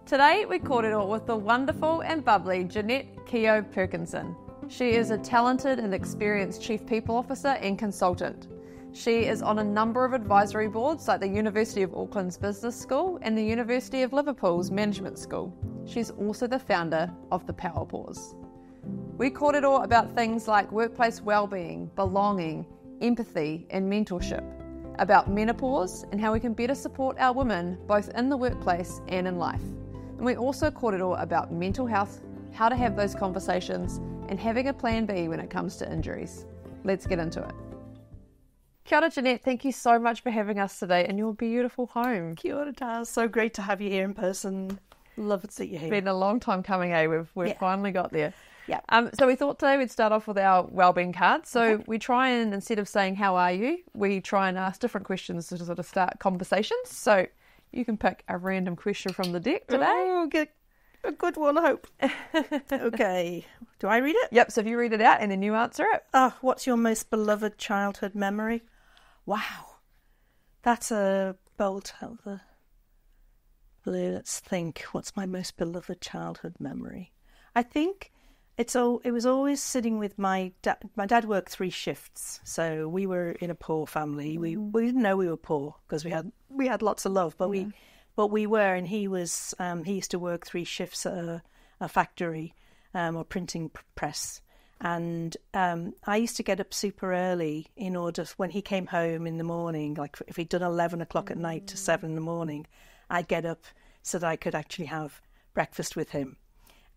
Today we kōrero with the wonderful and bubbly Jeanette Kehoe-Perkinson. She is a talented and experienced Chief People Officer and consultant. She is on a number of advisory boards like the University of Auckland's Business School and the University of Liverpool's Management School. She's also the founder of the Power Pause. We kōrero about things like workplace wellbeing, belonging, empathy and mentorship, about menopause and how we can better support our women both in the workplace and in life. And we also kōrero about mental health, how to have those conversations and having a plan B when it comes to injuries. Let's get into it. Kia ora, Jeanette. Thank you so much for having us today in your beautiful home. Kia ora, Taz. So great to have you here in person. Love it that you're here. It's been a long time coming, eh? We've finally got there. Yeah. So we thought today we'd start off with our wellbeing card. So we try and, instead of saying, how are you? We try and ask different questions to sort of start conversations. So you can pick a random question from the deck today. Oh, get a good one, I hope. Okay. Do I read it? Yep. So if you read it out and then you answer it. What's your most beloved childhood memory? Wow. That's a bolt out of the blue. Let's think. What's my most beloved childhood memory? I think it was always sitting with my dad. My dad worked 3 shifts, so we were in a poor family. We didn't know we were poor because we had lots of love, but we were. And he used to work 3 shifts at a factory or printing press. And I used to get up super early in order, when he came home in the morning, like if he'd done 11 o'clock at night to 7 in the morning, I'd get up so that I could actually have breakfast with him.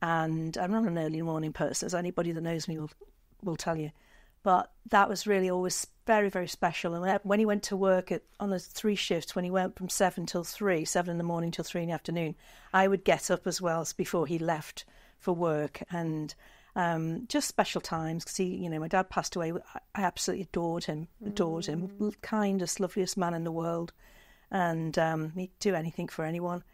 And I'm not an early morning person, as anybody that knows me will tell you. But that was really always very, very special. And when he went to work on the 3 shifts, when he went from 7 till 3, 7 in the morning till 3 in the afternoon, I would get up as well as before he left for work. And just special times, because my dad passed away. I absolutely adored him. Kindest, loveliest man in the world. And he'd do anything for anyone.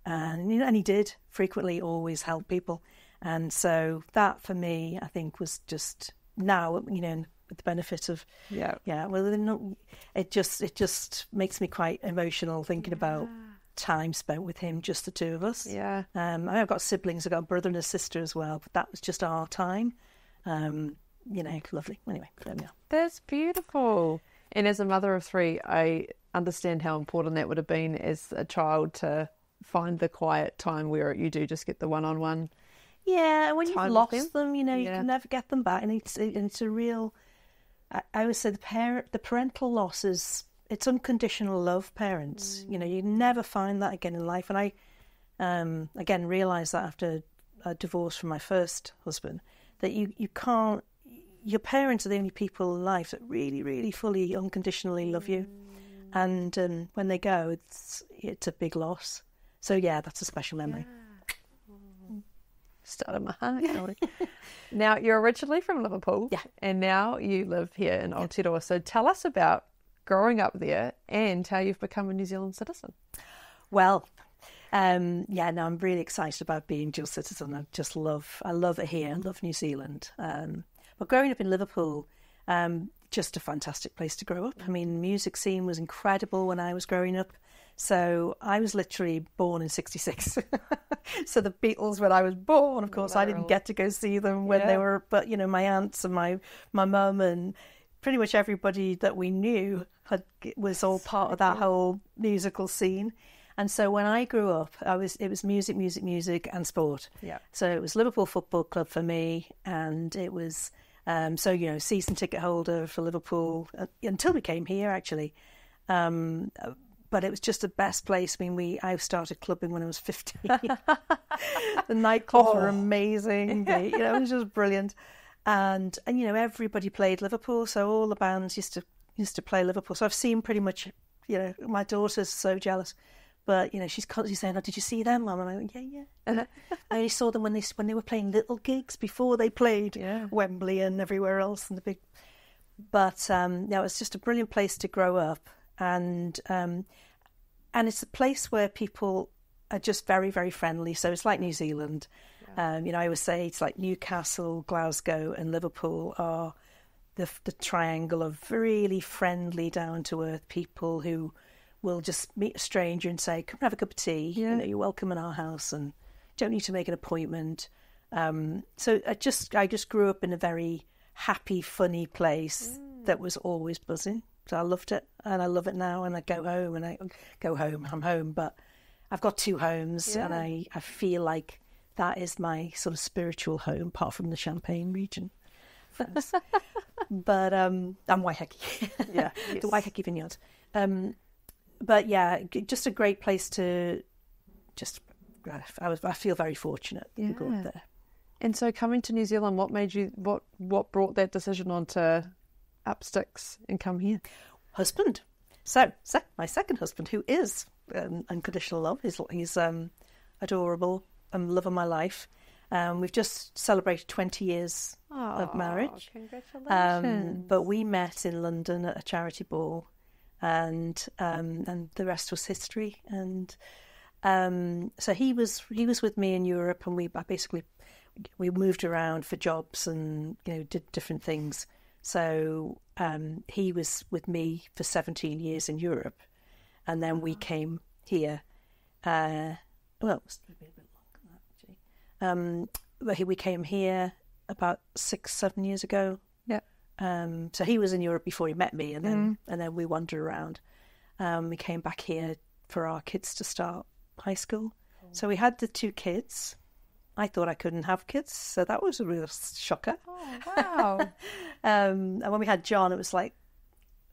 And he did frequently always help people. And so that for me, I think, was just now, with the benefit of, it just makes me quite emotional thinking about time spent with him, just the 2 of us. Yeah. I've got siblings. I've got a brother and a sister as well, but that was just our time. Lovely. Anyway, there we are. That's beautiful. And as a mother of 3, I understand how important that would have been as a child to find the quiet time where you do just get the one-on-one. Yeah, when you've lost them, you Yeah. can never get them back, and it's a real. I always say the parental loss is, it's unconditional love. Parents, you never find that again in life. And I, again, realised that after a divorce from my first husband, that you can't. Your parents are the only people in life that really, really fully, unconditionally love you, and when they go, it's a big loss. So yeah, that's a special memory. Started my heart. Now, you're originally from Liverpool, and now you live here in Aotearoa. So tell us about growing up there and how you've become a New Zealand citizen. Well, I'm really excited about being dual citizen. I love it here. I love New Zealand. But growing up in Liverpool, just a fantastic place to grow up. I mean, the music scene was incredible when I was growing up. So I was literally born in 66. So the Beatles, when I was born, of course, I didn't get to go see them when they were, but my aunts and my mum and pretty much everybody that we knew was all part of that whole musical scene. And so when I grew up, it was music and sport. Yeah. So it was Liverpool Football Club for me, and it was season ticket holder for Liverpool until we came here, actually. But it was just the best place. I mean, I started clubbing when I was 15. The nightclubs were amazing. It was just brilliant. And everybody played Liverpool, so all the bands used to play Liverpool. So I've seen pretty much, my daughter's so jealous. But she's constantly saying, "Oh, did you see them, Mum?" And I went, "Yeah." And I only saw them when they were playing little gigs before they played Wembley and everywhere else and the big. But it was just a brilliant place to grow up. And it's a place where people are just very, very friendly. So it's like New Zealand. I always say it's like Newcastle, Glasgow and Liverpool are the triangle of really friendly, down-to-earth people who we'll just meet a stranger and say, come and have a cup of tea. Yeah. You know, you're welcome in our house and don't need to make an appointment. So I just grew up in a very happy, funny place that was always buzzing. So I loved it, and I love it now. And I go home, I'm home, but I've got 2 homes, and I feel like that is my sort of spiritual home, apart from the Champagne region. But and Waiheke, Yeah, the Waiheke vineyard. But yeah, just a great place to just. I feel very fortunate to go up there. And so, coming to New Zealand, what made you? What brought that decision on to up sticks and come here? Husband. So my second husband, who is unconditional love, he's adorable and love of my life. We've just celebrated 20 years of marriage. Congratulations! But we met in London at a charity ball, and the rest was history. And so he was with me in Europe, and we moved around for jobs and did different things. So he was with me for 17 years in Europe, and then we came here. It was a bit longer than that, actually. But we came here about 6-7 years ago. Yeah. So he was in Europe before he met me, and then we wandered around. We came back here for our kids to start high school. So we had the 2 kids. I thought I couldn't have kids, so that was a real shocker. Oh, wow. And when we had John, it was like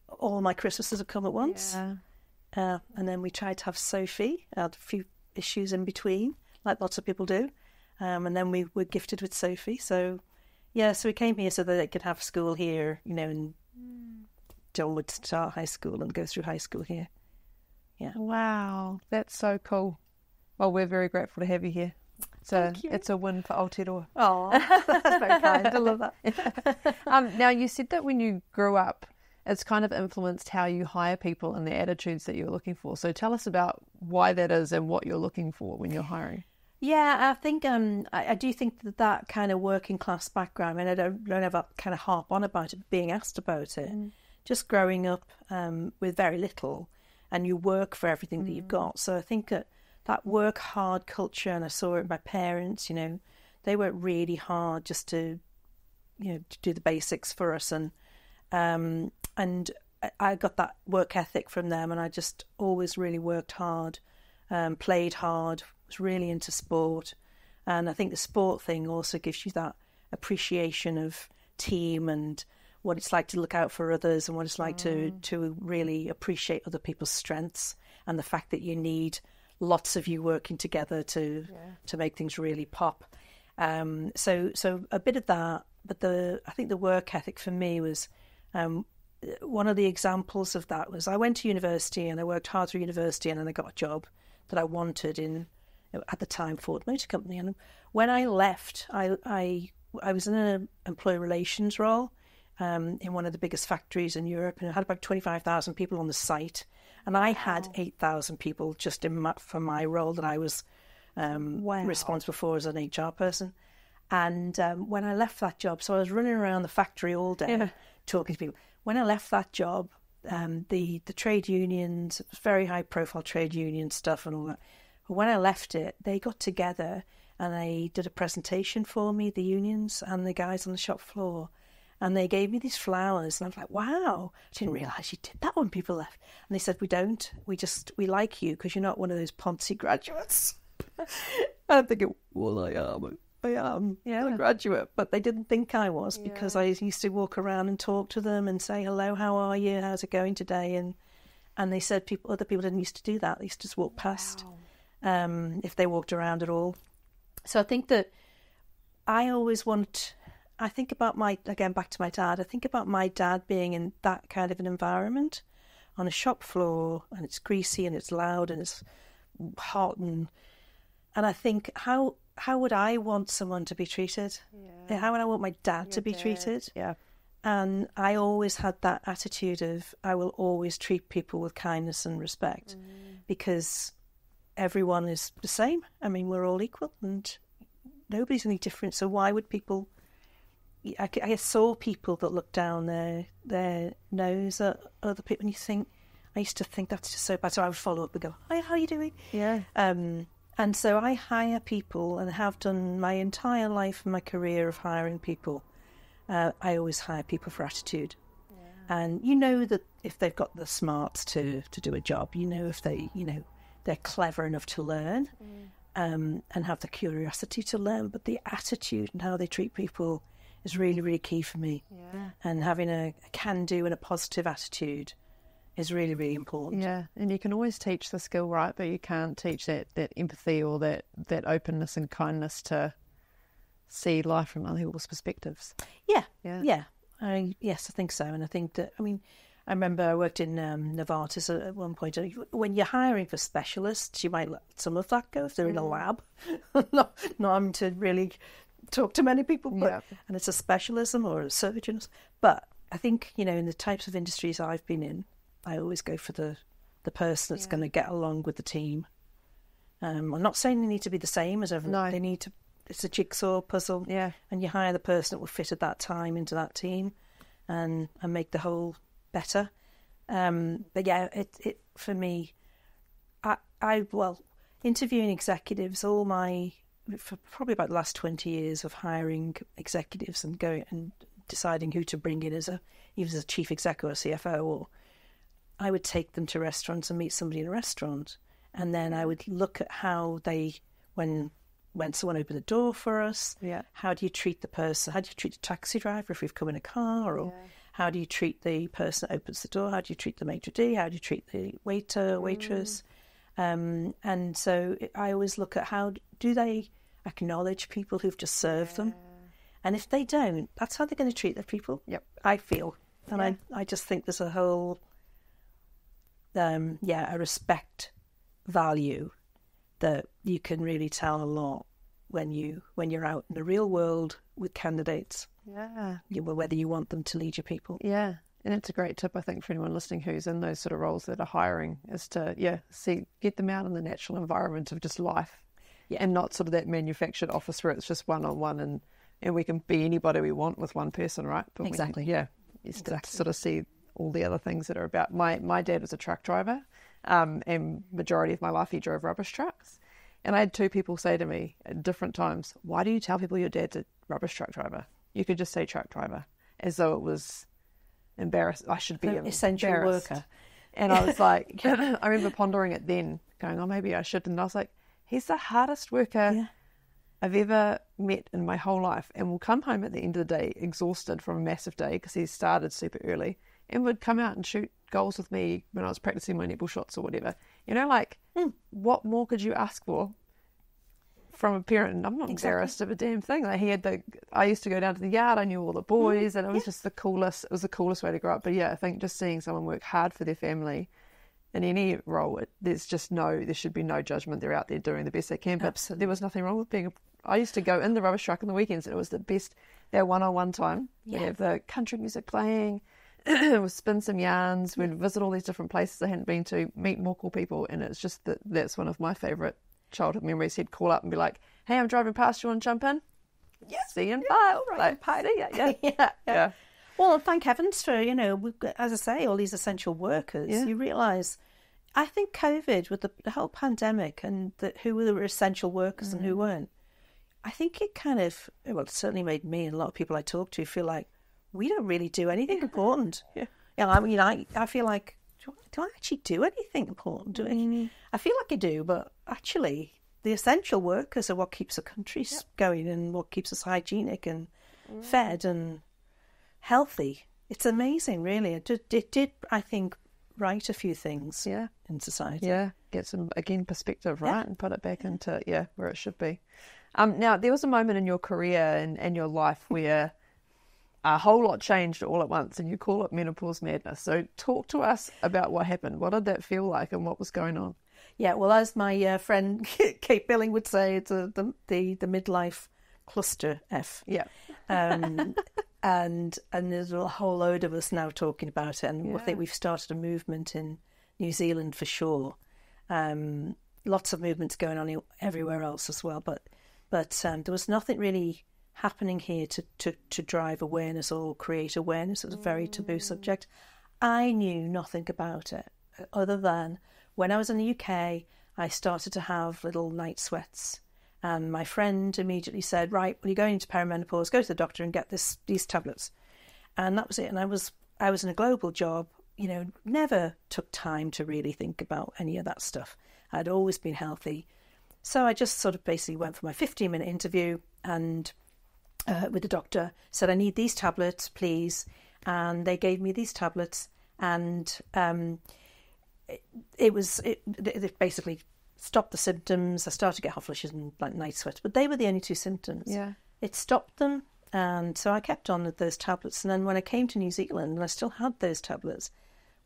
all my Christmases had come at once. Yeah. And then we tried to have Sophie. I had a few issues in between, like lots of people do. And then we were gifted with Sophie. So, so we came here so that they could have school here, and John would start high school and go through high school here. Yeah. Wow, that's so cool. Well, we're very grateful to have you here. So it's a win for Aotearoa. Oh, that's very kind. I love that. Now, you said that when you grew up, it's kind of influenced how you hire people and the attitudes that you're looking for. So tell us about why that is and what you're looking for when you're hiring. Yeah, I think I do think that kind of working class background, and I don't ever kind of harp on about it, being asked about it. Just growing up with very little, and you work for everything that you've got. So I think that work hard culture, and I saw it in my parents, they worked really hard just to do the basics for us, and I got that work ethic from them, and I just always really worked hard, played hard, was really into sport. And I think the sport thing also gives you that appreciation of team and what it's like to look out for others, and what it's like to really appreciate other people's strengths, and the fact that you need lots of you working together to make things really pop. So a bit of that, but I think the work ethic for me was one of the examples of that was I went to university, and I worked hard through university, and then I got a job that I wanted in, at the time, Ford Motor Company. And when I left, I was in an employee relations role in one of the biggest factories in Europe, and I had about 25,000 people on the site. And I had 8,000 people just for my role that I was responsible for as an HR person. And when I left that job, so I was running around the factory all day talking to people. When I left that job, the trade unions, it was very high profile trade union stuff and all that. But when I left it, they got together and they did a presentation for me, the unions and the guys on the shop floor. And they gave me these flowers, and I was like, wow, I didn't realise you did that when people left. And they said, we don't. We like you because you're not one of those Ponzi graduates. And I'm thinking, well, I am a graduate. But they didn't think I was, because I used to walk around and talk to them and say, hello, how are you? How's it going today? And they said other people didn't used to do that. They used to just walk past if they walked around at all. So I think that I think about back to my dad, I think about my dad being in that kind of an environment on a shop floor, and it's greasy and it's loud and it's hot, and I think how would I want someone to be treated? Yeah. How would I want my dad to be treated? Yeah. And I always had that attitude of I will always treat people with kindness and respect, because everyone is the same. I mean, we're all equal and nobody's any different. So why would people... I saw people that look down their nose at other people, and you think, I used to think that's just so bad. So I would follow up and go, "Hi, how are you doing?" Yeah. And so I hire people and have done my entire life and my career of hiring people. I always hire people for attitude. Yeah. And you know that if they've got the smarts to do a job, you know if they're clever enough to learn and have the curiosity to learn, but the attitude and how they treat people is really, really key for me. Yeah. And having a can-do and a positive attitude is really, really important. Yeah, and you can always teach the skill, right? But you can't teach that empathy or that openness and kindness to see life from other people's perspectives. Yeah. Yeah. Yes, I think so. And I think that, I remember I worked in Novartis at one point. When you're hiring for specialists, you might let some of that go if they're in a lab. not having to really talk to many people, but and it's a specialism or a surgeon. But I think, in the types of industries I've been in, I always go for the person that's going to get along with the team. I'm not saying they need to be the same as everyone. No. They need to. It's a jigsaw puzzle. Yeah. And you hire the person that will fit at that time into that team, and make the whole better. But yeah, it for me, I interviewing executives for probably about the last 20 years of hiring executives and going and deciding who to bring in either as a chief exec or a CFO, or I would take them to restaurants and meet somebody in a restaurant, and then I would look at how when someone opened the door for us, how do you treat the person? How do you treat the taxi driver if we've come in a car? Or how do you treat the person that opens the door? How do you treat the maitre d'? How do you treat the waiter, waitress? And so I always look at how do they acknowledge people who've just served them? And if they don't, that's how they're going to treat their people. Yep, I feel. And I just think there's a whole... a respect value that you can really tell a lot when you're out in the real world with candidates. Yeah, whether you want them to lead your people. Yeah, and it's a great tip, I think, for anyone listening who's in those sort of roles that are hiring, is to get them out in the natural environment of just life, and not sort of that manufactured office where it's just one-on-one and we can be anybody we want with one person, right? But exactly. You start to sort of see all the other things that are about. My dad was a truck driver, and majority of my life he drove rubbish trucks. And I had two people say to me at different times, "Why do you tell people your dad's a rubbish truck driver? You could just say truck driver," as though it was embarrassed. I should be an essential worker. And I was like, I remember pondering it then, going, "Oh, maybe I should." And I was like, he's the hardest worker I've ever met in my whole life, and will come home at the end of the day exhausted from a massive day because he started super early, and would come out and shoot goals with me when I was practicing my netball shots or whatever. What more could you ask for from a parent? And I'm not embarrassed of a damn thing. Like I used to go down to the yard, I knew all the boys, and it was just the coolest. It was the coolest way to grow up. But I think just seeing someone work hard for their family in any role, there should be no judgment. They're out there doing the best they can. But there was nothing wrong with being I used to go in the rubbish truck on the weekends, and it was the best. Their one-on-one time. We'd have the country music playing. We'd spin some yarns. We'd visit all these different places I hadn't been to, meet more cool people, and it's just that's one of my favourite childhood memories. He'd call up and be like, "Hey, I'm driving past. You want to jump in?" Yeah. See you in 5. All right. See ya. Yeah. Well, thank heavens for, we've got, as I say, all these essential workers. Yeah. You realise, I think COVID, with the whole pandemic and who were essential workers and who weren't, I think it kind of, it certainly made me and a lot of people I talk to feel like we don't really do anything important. I feel like, do I actually do anything important? I feel like I do, but actually the essential workers are what keeps the country going and what keeps us hygienic and fed and healthy. It's amazing, really. It did, I think, right a few things in society. Yeah, get some, again, perspective, right? And put it back into, where it should be. Now, there was a moment in your career and your life where a whole lot changed all at once, and you call it menopause madness. So talk to us about what happened. What did that feel like and what was going on? Yeah, well, as my friend Kate Billing would say, it's the midlife cluster F. Yeah. And there's a whole load of us now talking about it, and I think we've started a movement in New Zealand for sure. Lots of movements going on everywhere else as well, but there was nothing really happening here to drive awareness or create awareness. It was a very taboo subject. I knew nothing about it. other than when I was in the UK, I started to have little night sweats. And my friend immediately said, right, well, you're going into perimenopause, go to the doctor and get these tablets. And that was it. And I was in a global job, never took time to really think about any of that stuff. I'd always been healthy. So I just sort of basically went for my 15-minute interview and with the doctor, said, I need these tablets, please. And they gave me these tablets, and it basically stopped the symptoms. I started to get hot flushes and like night sweats, but they were the only two symptoms. Yeah. It stopped them, and so I kept on with those tablets. And then when I came to New Zealand, and I still had those tablets,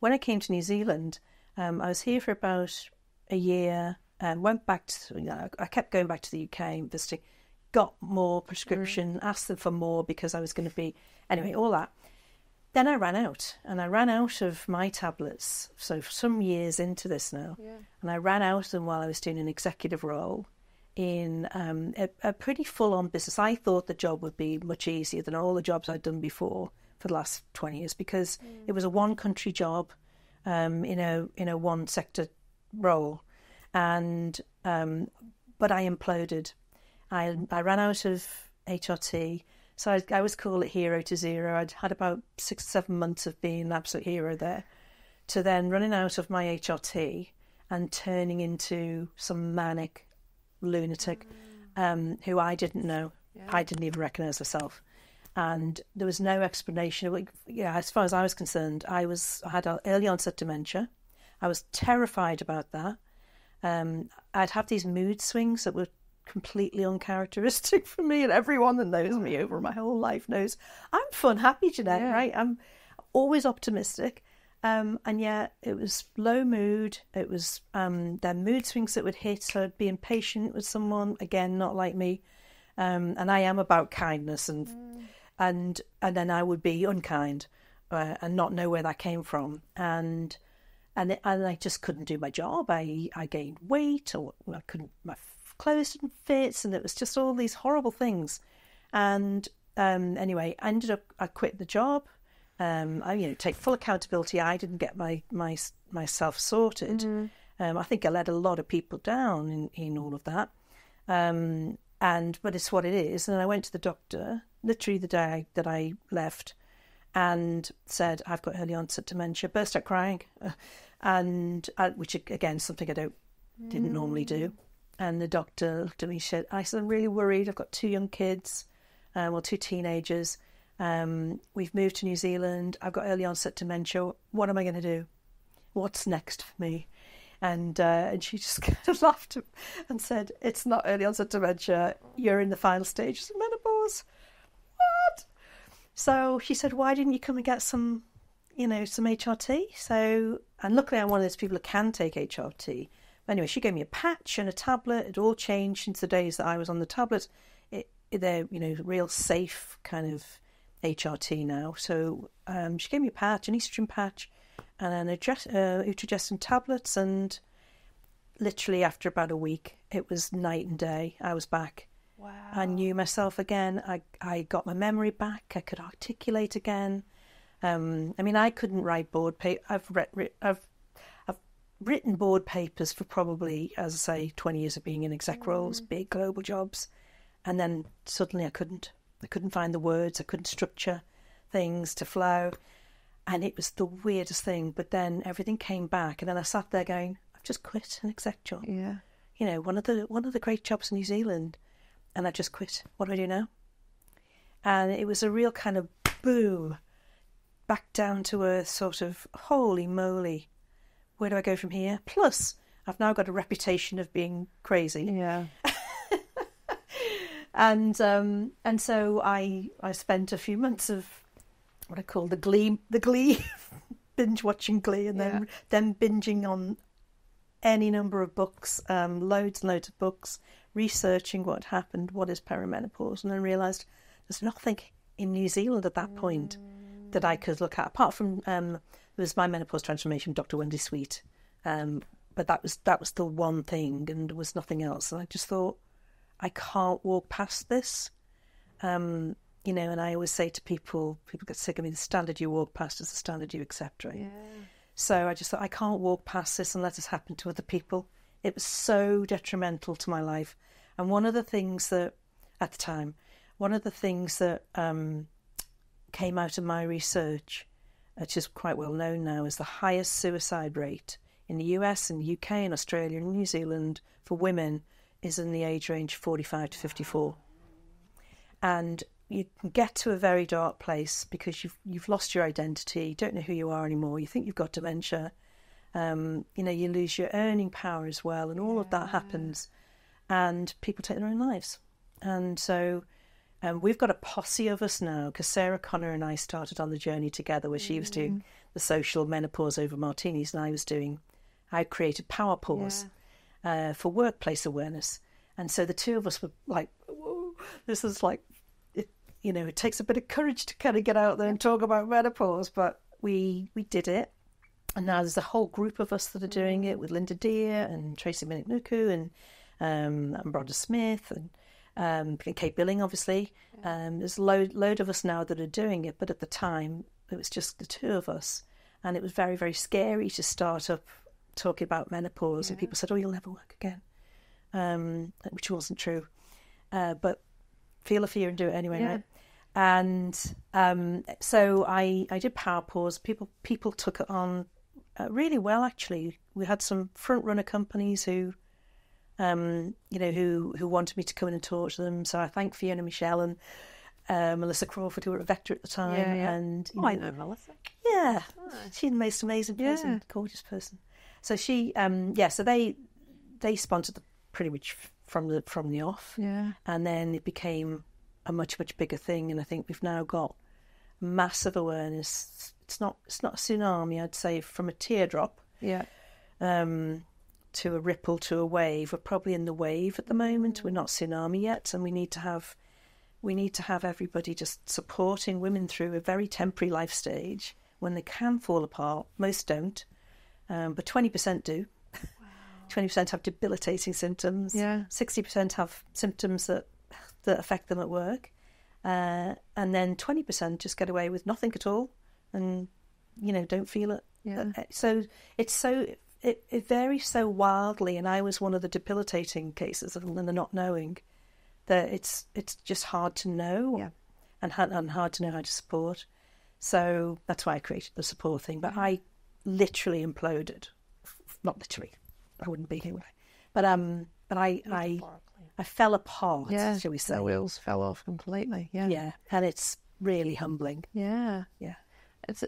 when I came to New Zealand, I was here for about a year, and went back to, I kept going back to the UK, visiting, got more prescription, asked them for more because I was going to be, anyway, all that. Then I ran out, and I ran out of my tablets. So for some years into this now, and I ran out of them while I was doing an executive role in a pretty full-on business. I thought the job would be much easier than all the jobs I'd done before for the last 20 years because it was a one-country job in a one-sector role, and but I imploded. I ran out of HRT. So I always call it hero to zero. I'd had about 6 or 7 months of being an absolute hero there, to then running out of my HRT and turning into some manic lunatic who I didn't know. Yeah. I didn't even recognise myself. And there was no explanation. As far as I was concerned, I had early onset dementia. I was terrified about that. I'd have these mood swings that were completely uncharacteristic for me, and everyone that knows me over my whole life knows I'm fun, happy Jeanette, right? I'm always optimistic, and yet it was low mood. It was their mood swings that would hit, so I'd be impatient with someone, again, not like me, and I am about kindness, and then I would be unkind and not know where that came from, and I just couldn't do my job. I gained weight, or I couldn't, my clothes didn't fit, and it was just all these horrible things. And anyway, I quit the job. I take full accountability. I didn't get myself sorted. I think I let a lot of people down in all of that. But it's what it is. And I went to the doctor literally the day that I left and said, I've got early onset dementia, burst out crying, which again is something I didn't normally do. And the doctor looked at me, said, I'm really worried. I've got 2 young kids, 2 teenagers. We've moved to New Zealand. I've got early onset dementia. What am I going to do? What's next for me? And she just kind of laughed and said, it's not early onset dementia. You're in the final stages of menopause. What? So she said, why didn't you come and get some HRT? And luckily I'm one of those people who can take HRT. Anyway, she gave me a patch and a tablet. It all changed since the days that I was on the tablet. They're, real safe kind of HRT now. So she gave me a patch, an estrogen patch, and an Utrogestin tablets. And literally after about a week, it was night and day. I was back. Wow. I knew myself again. I got my memory back. I could articulate again. I couldn't write board paper. I've written board papers for probably, as I say, 20 years of being in exec roles, big global jobs. And then suddenly I couldn't find the words. I couldn't structure things to flow. And it was the weirdest thing. But then everything came back. And then I sat there going, I've just quit an exec job. Yeah. One of the great jobs in New Zealand. And I just quit. What do I do now? And it was a real kind of boom, back down to earth, sort of, holy moly. Where do I go from here? Plus, I've now got a reputation of being crazy. Yeah. and so I spent a few months of what I call the glee binge watching Glee, and then binging on any number of books, loads and loads of books, researching what happened, what is perimenopause, and then realised there's nothing in New Zealand at that point that I could look at apart from. It was my menopause transformation, Dr. Wendy Sweet, but that was the one thing, and there was nothing else. And I just thought, I can't walk past this, and I always say to people get sick of me. The standard you walk past is the standard you accept, right? Yeah. So I just thought, I can't walk past this and let it happen to other people. It was so detrimental to my life. And one of the things that, at the time, came out of my research, which is quite well known now, is the highest suicide rate in the US and the UK and Australia and New Zealand for women is in the age range 45 to 54. And you can get to a very dark place because you've lost your identity, you don't know who you are anymore, you think you've got dementia, you lose your earning power as well, and all of that happens, and people take their own lives. And so we've got a posse of us now, because Sarah Connor and I started on the journey together, where she was doing the social menopause over martinis, and I created Power Pause for workplace awareness. And so the two of us were like, whoa, this is like, it takes a bit of courage to kind of get out there and talk about menopause, but we did it. And now there's a whole group of us that are doing it, with Linda Deere and Tracy Minnick-Nuku and Rhonda Smith and Kate Billing, obviously. There's a load of us now that are doing it, but at the time it was just the two of us, and it was very, very scary to start up talking about menopause. And people said, "Oh, you'll never work again," which wasn't true. But feel a fear and do it anyway, right? And so I did Power Pause. People took it on really well, actually. We had some front runner companies who wanted me to come in and talk to them. So I thank Fiona Michelle and Melissa Crawford, who were at Vector at the time. And I know Melissa. Yeah, she's the most amazing person, gorgeous person. So she, so they sponsored pretty much from the off. Yeah, and then it became a much bigger thing, and I think we've now got massive awareness. It's not a tsunami, I'd say, from a teardrop. Yeah. To a ripple, to a wave. We're probably in the wave at the moment. We're not tsunami yet, and we need to have everybody just supporting women through a very temporary life stage when they can fall apart. Most don't, but 20% do. Wow. 20% have debilitating symptoms. Yeah. 60% have symptoms that affect them at work, and then 20% just get away with nothing at all, and don't feel it. Yeah. So it varies so wildly, and I was one of the debilitating cases of the not knowing, that it's just hard to know, and hard to know how to support. So that's why I created the support thing. But I literally imploded. Not literally, I wouldn't be here, would I? But I fell apart, shall we say? The wheels fell off completely. Yeah, and it's really humbling. Yeah.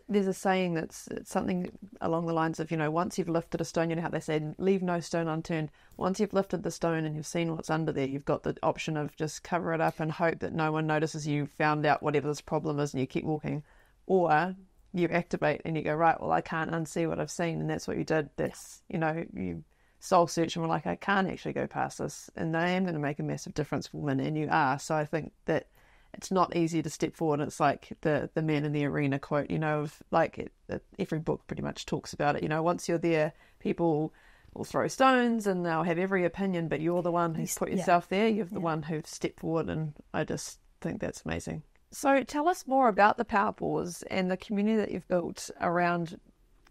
There's a saying it's something along the lines of, once you've lifted a stone, how they say, leave no stone unturned. Once you've lifted the stone and you've seen what's under there, you've got the option of just cover it up and hope that no one notices you found out whatever this problem is and you keep walking. Or you activate and you go, right, well, I can't unsee what I've seen. And that's what you did. That's, you soul search and we're like, I can't actually go past this. And I am going to make a massive difference for women. And you are. So I think that it's not easy to step forward. It's like the man in the arena quote, of like every book pretty much talks about it. Once you're there, people will throw stones and they'll have every opinion, but you're the one who's put yourself there. You're the one who's stepped forward, and I just think that's amazing. So tell us more about the Power Pause and the community that you've built around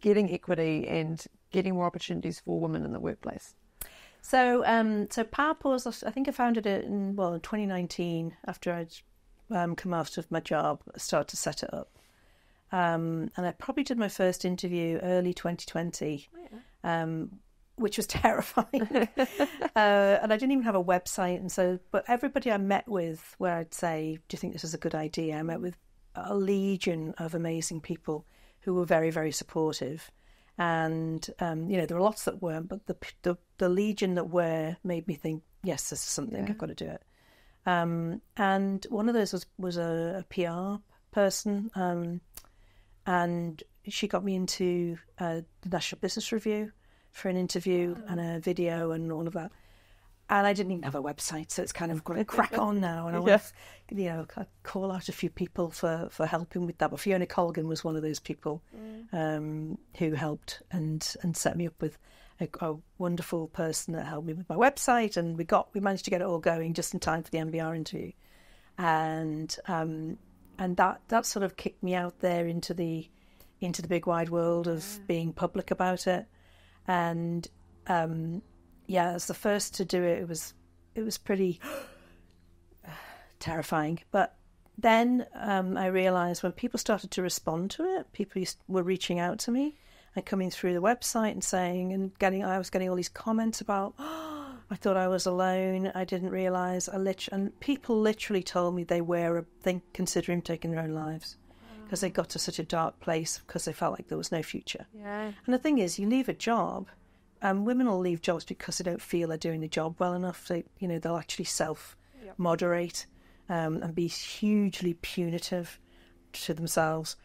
getting equity and getting more opportunities for women in the workplace. So Power Pause, I think I founded it in 2019 after I'd come out of my job. I started to set it up, and I probably did my first interview early 2020, which was terrifying. And I didn't even have a website, and but everybody I met with, where I'd say, do you think this is a good idea? I met with a legion of amazing people who were very, very supportive. And there were lots that weren't, but the legion that were made me think, yes, this is something, I've got to do it. And one of those was a PR person, and she got me into the National Business Review for an interview and a video and all of that. And I didn't even have a website, so it's kind of got to crack on now. And I want to, call out a few people for helping with that. But Fiona Colgan was one of those people who helped and set me up with a wonderful person that helped me with my website, and we managed to get it all going just in time for the MBR interview, and that sort of kicked me out there into the into the big wide world of being public about it. And as the first to do it, it was pretty terrifying. But then I realised when people started to respond to it, people were reaching out to me and coming through the website and saying, I was getting all these comments about, I thought I was alone, I didn't realise, and people literally told me they were considering taking their own lives because they got to such a dark place because they felt like there was no future. Yeah. And the thing is, you leave a job, women will leave jobs because they don't feel they're doing the job well enough. They'll actually self-moderate and be hugely punitive to themselves.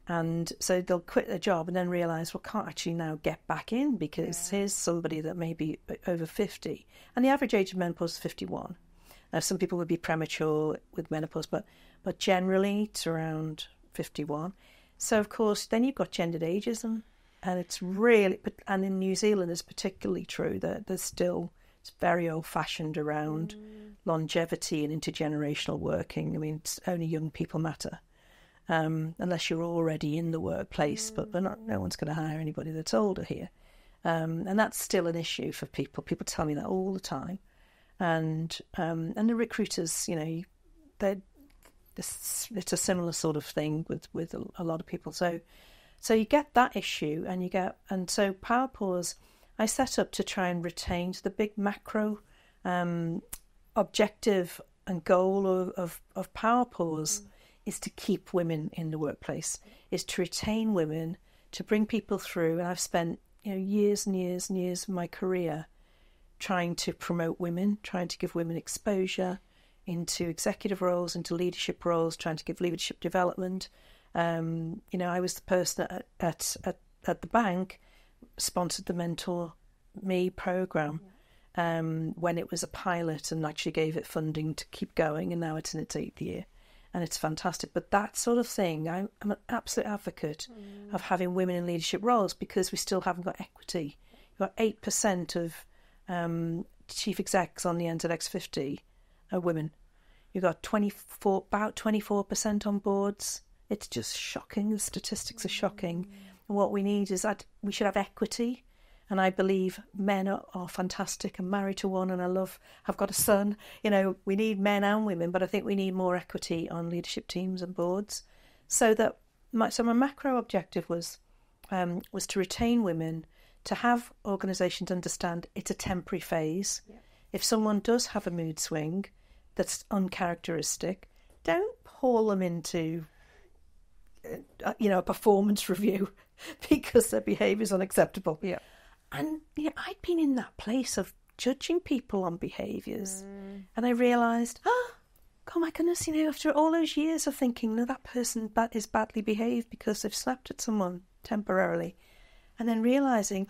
And so they'll quit their job and then realise, well, can't actually now get back in because here's somebody that may be over 50. And the average age of menopause is 51. Now, some people would be premature with menopause, but generally it's around 51. So, of course, then you've got gendered ageism. And it's really, and in New Zealand it's particularly true that it's very old-fashioned around longevity and intergenerational working. I mean, it's only young people matter. Unless you're already in the workplace, but no one's going to hire anybody that's older here. And that's still an issue for people. People tell me that all the time. And the recruiters, it's a similar sort of thing with a lot of people. So you get that issue and so Power Pause, I set up to try and retain the big macro objective and goal of Power Pause is to keep women in the workplace, is to retain women, to bring people through. And I've spent years and years and years of my career trying to promote women, trying to give women exposure into executive roles, into leadership roles, trying to give leadership development. I was the person at the bank sponsored the Mentor Me program when it was a pilot and actually gave it funding to keep going, and now it's in its 8th year. And it's fantastic. But that sort of thing, I'm an absolute advocate of having women in leadership roles because we still haven't got equity. You've got 8% of chief execs on the NZX 50 are women. You've got about 24% on boards. It's just shocking. The statistics are shocking. And what we need is that we should have equity. And I believe men are fantastic. I'm married to one and I've got a son. We need men and women, but I think we need more equity on leadership teams and boards. So my macro objective was to retain women, to have organisations understand it's a temporary phase. Yeah. If someone does have a mood swing that's uncharacteristic, don't haul them into a performance review because their behaviour is unacceptable. Yeah. And I'd been in that place of judging people on behaviours, and I realised, oh my goodness, after all those years of thinking, no, that person is badly behaved because they've slapped at someone temporarily, and then realising,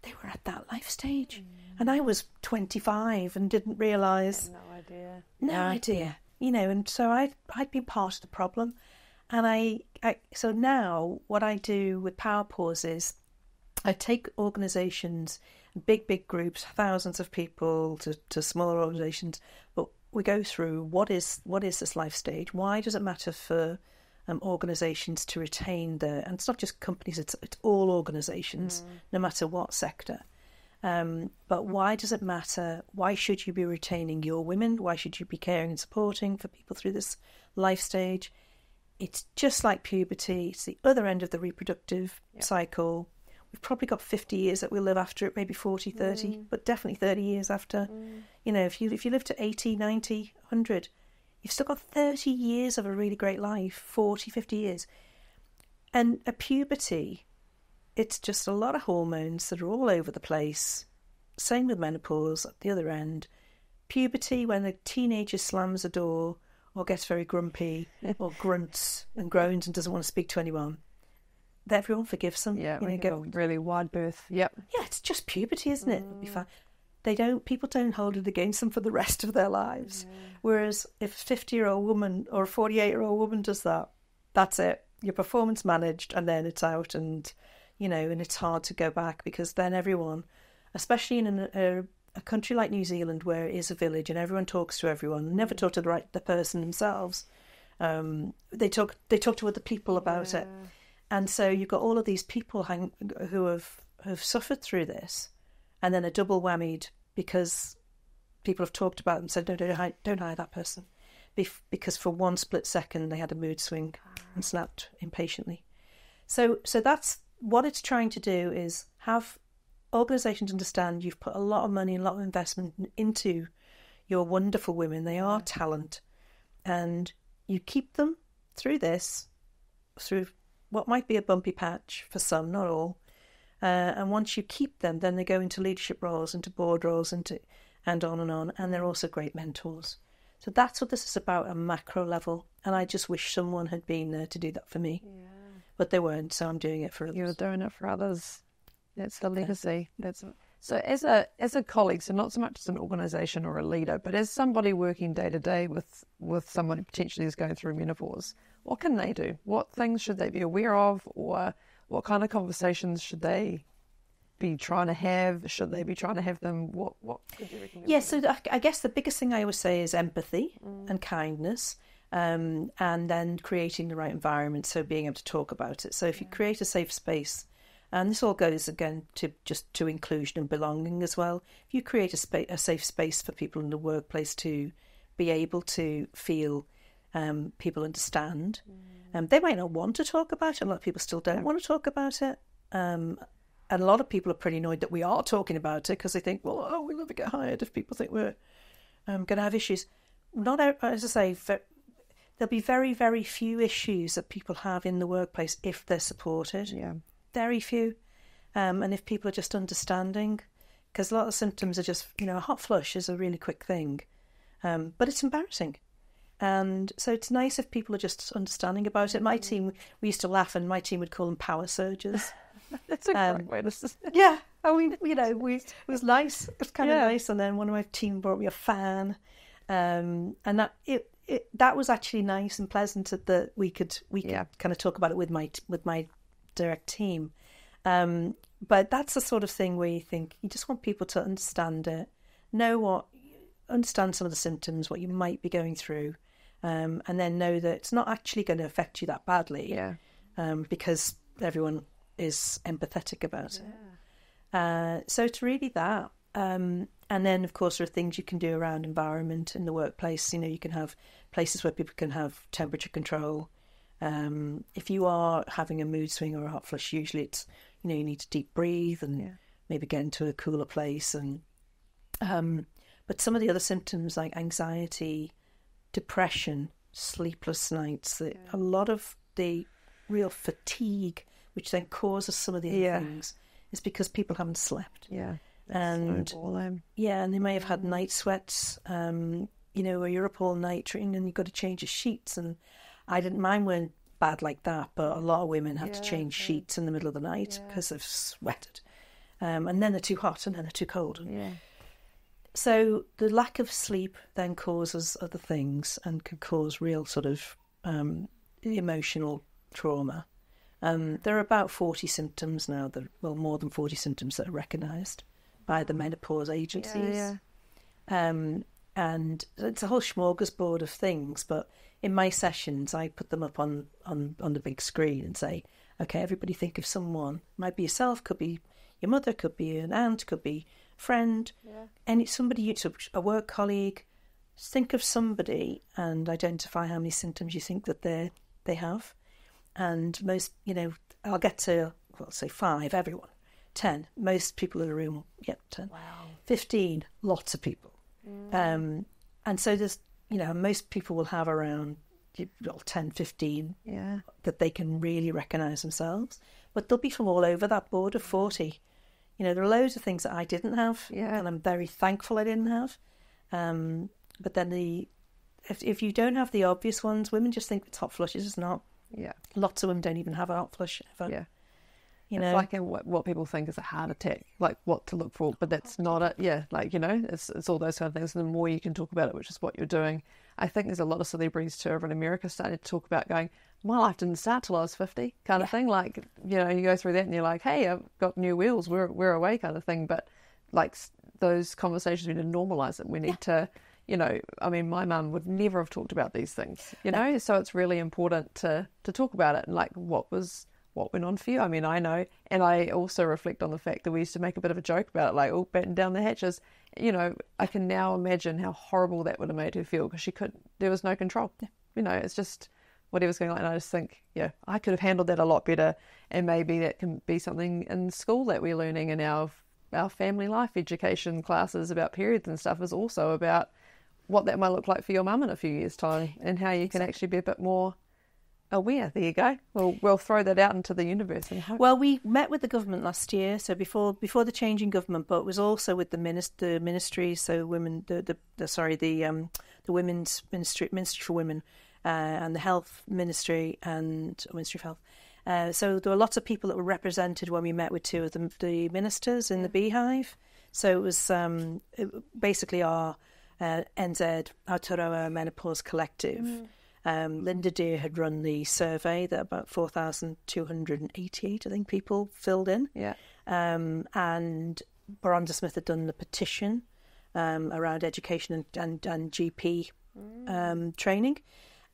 they were at that life stage, and I was 25 and didn't realise. No idea. And so I'd been part of the problem, and so now what I do with Power Pause is I take organisations, big groups, thousands of people to smaller organisations, but we go through what is this life stage? Why does it matter for organisations to retain and it's not just companies, it's all organisations, no matter what sector. But why does it matter? Why should you be retaining your women? Why should you be caring and supporting for people through this life stage? It's just like puberty. It's the other end of the reproductive cycle. We've probably got 50 years that we'll live after it, maybe 40, 30, but definitely 30 years after. If you live to 80, 90, 100, you've still got 30 years of a really great life, 40, 50 years. And at puberty, it's just a lot of hormones that are all over the place. Same with menopause at the other end. Puberty, when a teenager slams a door or gets very grumpy or grunts and groans and doesn't want to speak to anyone, everyone forgives them. Yeah, go really wide berth. Yep. Yeah, it's just puberty, isn't it? It'll be fine. People don't hold it against them for the rest of their lives. Whereas if a 50-year-old woman or a 48-year-old woman does that, that's it. Your performance managed, and then it's out, and and it's hard to go back because then everyone, especially in a country like New Zealand where it is a village and everyone talks to everyone, never talk to the person themselves. They talk to other people about it. And so you've got all of these people who have suffered through this, and then a double whammied because people have talked about them, said, no, don't hire that person. Because for one split second they had a mood swing and snapped impatiently. So that's what it's trying to do, is have organisations understand you've put a lot of money and a lot of investment into your wonderful women. They are talent, and you keep them through this, through what might be a bumpy patch for some, not all. And once you keep them, then they go into leadership roles, into board roles, and on, and they're also great mentors. So that's what this is about, a macro level. And I just wish someone had been there to do that for me. Yeah. But they weren't, so I'm doing it for others. You're doing it for others. That's the legacy. So as a colleague, so not so much as an organisation or a leader, but as somebody working day to day with someone who potentially is going through menopause, what can they do? What things should they be aware of, or what kind of conversations should they be trying to have? Should they be trying to have them? What could you recommend? Yeah, so I guess the biggest thing I always say is empathy and kindness, and then creating the right environment, so being able to talk about it. So if you create a safe space, and this all goes again to inclusion and belonging as well. If you create a safe space for people in the workplace to be able to feel people understand, they might not want to talk about it. A lot of people still don't want to talk about it. And a lot of people are pretty annoyed that we are talking about it, because they think, well, we'll never get hired if people think we're going to have issues. Not, as I say, there'll be very, very few issues that people have in the workplace if they're supported. Yeah. Very few. And if people are just understanding, because a lot of symptoms are just, a hot flush is a really quick thing. But it's embarrassing. And so it's nice if people are just understanding about it. My team, we used to laugh, and my team would call them power surges. That's a great way to say it. Yeah. I mean, it was nice. It was kind of nice. And then one of my team brought me a fan. And that was actually nice and pleasant that we could kind of talk about it with my direct team. But that's the sort of thing where you think you just want people to understand it, understand some of the symptoms, what you might be going through, and then know that it's not actually going to affect you that badly, because everyone is empathetic about it. So it's really that. And then, of course, there are things you can do around environment in the workplace. You can have places where people can have temperature control. If you are having a mood swing or a hot flush, usually it's, you need to deep breathe and maybe get into a cooler place. And but some of the other symptoms like anxiety, depression, sleepless nights, a lot of the real fatigue, which then causes some of the other things, is because people haven't slept. Yeah. And and they may have had night sweats, or you're up all night and you've got to change your sheets. And mine weren't bad like that, but a lot of women have to change sheets in the middle of the night because they've sweated. And then they're too hot and then they're too cold. So the lack of sleep then causes other things and can cause real sort of emotional trauma. There are about 40 symptoms now, more than 40 symptoms that are recognised by the menopause agencies. And it's a whole smorgasbord of things, but in my sessions I put them up on the big screen and say, okay, everybody think of someone. Might be yourself, could be your mother, could be an aunt, could be a friend, and it's somebody, a work colleague. Just think of somebody and identify how many symptoms you think that they have. And most, I'll get to, say 5, everyone. 10, most people in the room, 10. Wow. 15, lots of people. And so there's, most people will have around 10, 15 that they can really recognise themselves. But they'll be from all over that board of 40. There are loads of things that I didn't have, and I'm very thankful I didn't have. But then if you don't have the obvious ones, women just think it's hot flushes. It's not. Yeah. Lots of women don't even have a hot flush ever. Yeah. It's like what people think is a heart attack, like what to look for, but that's not it. Yeah, it's all those kind of things. And the more you can talk about it, which is what you're doing, I think there's a lot of celebrities too over in America starting to talk about going, my life didn't start till I was 50 kind of thing. Like, you go through that and you're like, hey, I've got new wheels, we're away kind of thing. But like those conversations, we need to normalise it. We need to, my mum would never have talked about these things, so it's really important to talk about it. And like, what was what went on for you. I mean, I know, and I also reflect on the fact that we used to make a bit of a joke about it, like, oh, batten down the hatches. You know, I can now imagine how horrible that would have made her feel, because there was no control. Yeah. You know, it's just whatever's going on. And I just think, yeah, I could have handled that a lot better, and maybe that can be something in school that we're learning in our family life education classes about periods and stuff, is also about what that might look like for your mum in a few years' time, and how you can actually be a bit more aware. There you go. We'll throw that out into the universe and hope. Well, we met with the government last year, so before the change in government, but it was also with the ministry, so the women's ministry for women, and the health ministry and Ministry of Health. So there were lots of people that were represented when we met with two of the ministers in the Beehive. So it was basically our NZ Aotearoa Menopause Collective. Linda Deer had run the survey that about 4,288, I think, people filled in. Yeah. And Baranda Smith had done the petition around education and GP training.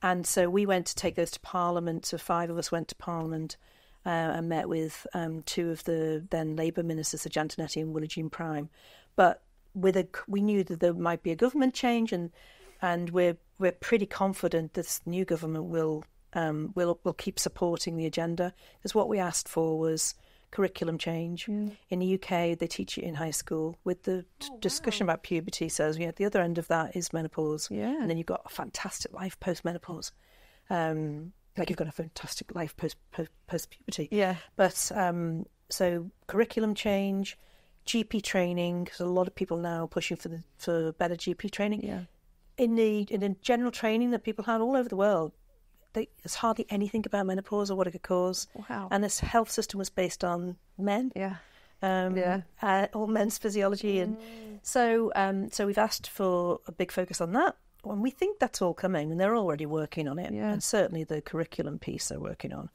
And so we went to take those to Parliament. So 5 of us went to Parliament and met with 2 of the then Labour ministers, Jeanette Kehoe-Perkinson and Willie Jean Prime. But we knew that there might be a government change, and we're pretty confident this new government will keep supporting the agenda, because what we asked for was curriculum change. In the UK, they teach it in high school, with the discussion about puberty. So at the other end of that is menopause, and then you've got a fantastic life post menopause. Like you've got a fantastic life post puberty. Yeah, but so curriculum change, GP training, because a lot of people now are pushing for better GP training. Yeah. In the general training that people had all over the world, there's hardly anything about menopause or what it could cause. Wow. And this health system was based on men. Yeah. All men's physiology. And so we've asked for a big focus on that. And we think that's all coming, and they're already working on it. Yeah. And certainly the curriculum piece they're working on.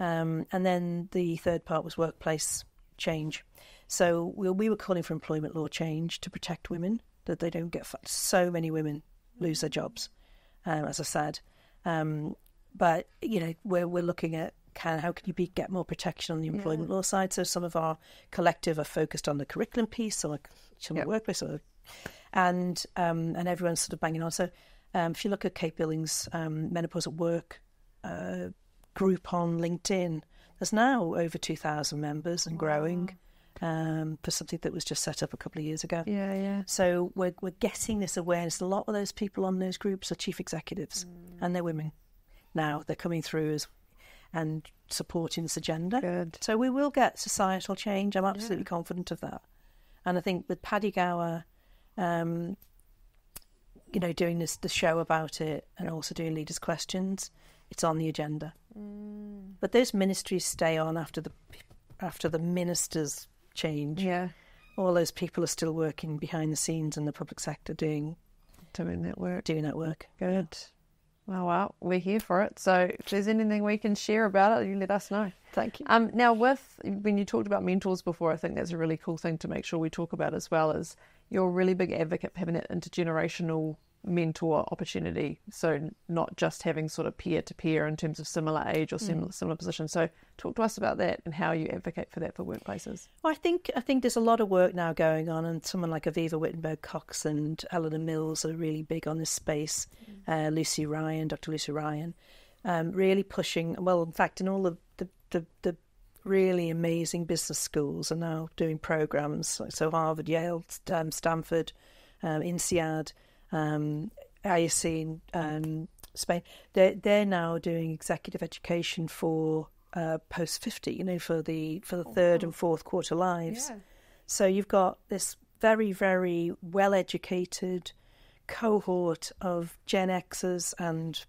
And then the third part was workplace change. So we were calling for employment law change to protect women, that they don't get so many women lose their jobs, as I said. But we're looking at how can you get more protection on the employment law side. So some of our collective are focused on the curriculum piece, some on the workplace, and everyone's sort of banging on. So if you look at Kate Billings' Menopause at Work group on LinkedIn, there's now over 2,000 members and growing. For something that was just set up a couple of years ago. Yeah. So we're getting this awareness. A lot of those people on those groups are chief executives, and they're women. Now they're coming through and supporting this agenda. Good. So we will get societal change. I'm absolutely confident of that. And I think with Paddy Gower, doing the show about it, and also doing Leaders' Questions, it's on the agenda. But those ministries stay on after the ministers change. Yeah. All those people are still working behind the scenes in the public sector doing that work. Good. Well, we're here for it. So if there's anything we can share about it, you let us know. Thank you. Now, when you talked about mentors before, I think that's a really cool thing to make sure we talk about as well, is you're a really big advocate for having that intergenerational mentor opportunity. So not just having sort of peer-to-peer in terms of similar age or similar position. So talk to us about that and how you advocate for that for workplaces. Well, I think there's a lot of work now going on, and someone like Aviva Wittenberg-Cox and Eleanor Mills are really big on this space. Dr. Lucy Ryan, really pushing. Well, in fact, in all of the really amazing business schools are now doing programs. So Harvard, Yale, Stanford, INSEAD, ISC in Spain. They're now doing executive education for post 50. For the third and fourth quarter lives. Yeah. So you've got this very, very well educated cohort of Gen Xers and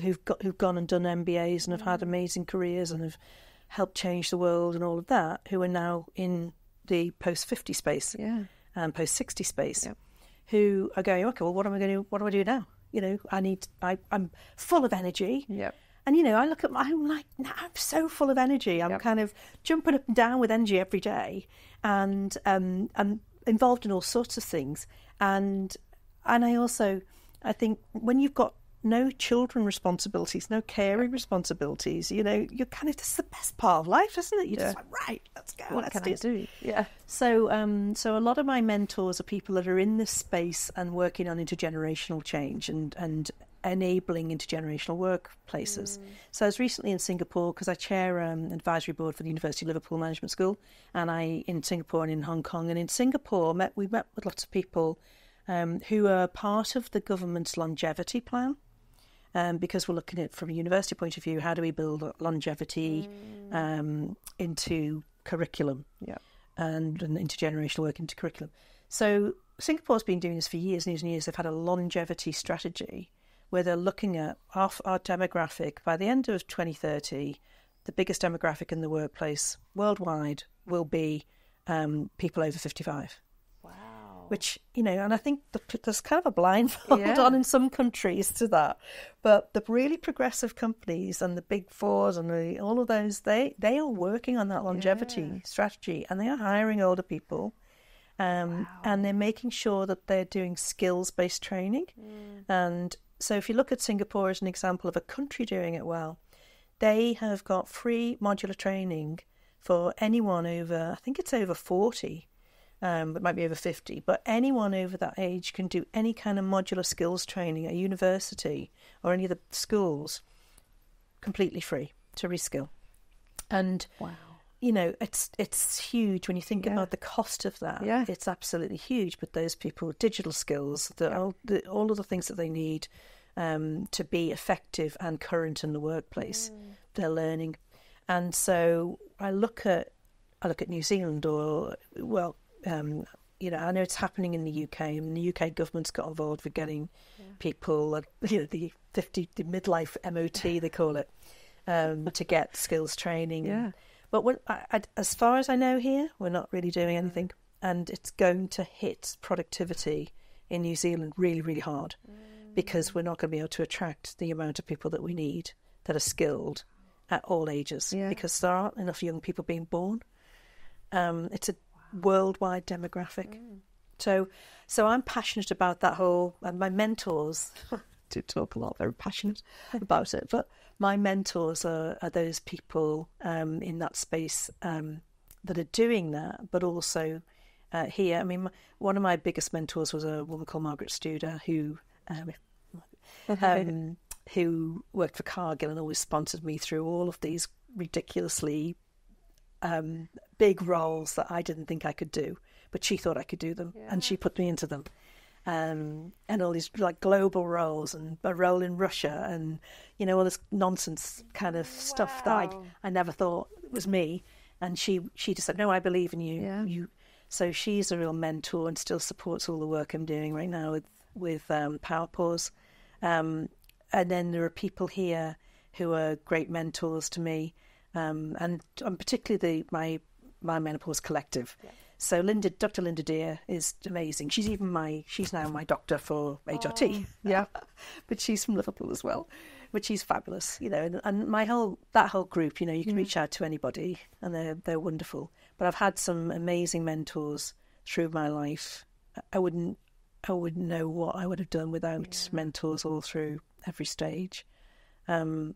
who've gone and done MBAs and have had amazing careers and have helped change the world and all of that, who are now in the post 50 space. Yeah. And post 60 space, who are going, okay, well, what do I do now? I'm full of energy. Yep. And, I look at I'm like, I'm so full of energy. I'm kind of jumping up and down with energy every day, and I'm involved in all sorts of things. And I think when you've got no children responsibilities, no caring responsibilities. You know, you're kind of, this is the best part of life, isn't it? You're just like, right, let's go. What can I do? Yeah. So a lot of my mentors are people that are in this space and working on intergenerational change and enabling intergenerational workplaces. So I was recently in Singapore because I chair an advisory board for the University of Liverpool Management School, and in Singapore and in Hong Kong. And in Singapore, we met with lots of people who are part of the government's longevity plan. Because we're looking at it from a university point of view, how do we build longevity into curriculum and intergenerational work into curriculum. So Singapore's been doing this for years and years and years. They've had a longevity strategy where they're looking at our demographic. By the end of 2030, the biggest demographic in the workplace worldwide will be people over 55. Which, you know, and I think there's kind of a blindfold on in some countries to that. But the really progressive companies and the big fours and all of those, they are working on that longevity strategy, and they are hiring older people. And they're making sure that they're doing skills-based training. And so if you look at Singapore as an example of a country doing it well, they have got free modular training for anyone over, I think it's over 40, it might be over 50, but anyone over that age can do any kind of modular skills training at a university or any of the schools completely free to reskill. And, you know, it's huge when you think about the cost of that. It's absolutely huge. But those people, digital skills, all of the things that they need to be effective and current in the workplace, they're learning. And so I look at New Zealand you know, I know it's happening in the UK, and the UK government's got involved with getting people, you know, the midlife MOT, they call it, to get skills training. But as far as I know here, we're not really doing anything, and it's going to hit productivity in New Zealand really, really hard because we're not going to be able to attract the amount of people that we need that are skilled at all ages because there aren't enough young people being born. It's a worldwide demographic. So I'm passionate about that whole, and my mentors do talk a lot, very passionate about it, but my mentors are those people in that space that are doing that, but also here. I mean, one of my biggest mentors was a woman called Margaret Studer who worked for Cargill and always sponsored me through all of these ridiculously big roles that I didn't think I could do, but she thought I could do them, and she put me into them. And all these like global roles and a role in Russia and, you know, all this nonsense kind of stuff that I never thought was me. And she just said, no, I believe in you. So she's a real mentor and still supports all the work I'm doing right now with Power Pause. And then there are people here who are great mentors to me. And particularly my Menopause Collective. So Dr. Linda Deere is amazing. She's now my doctor for HRT. But she's from Liverpool as well, but she's fabulous, you know. And that whole group, you know, you can reach out to anybody, and they're wonderful. But I've had some amazing mentors through my life. I wouldn't know what I would have done without mentors all through every stage. So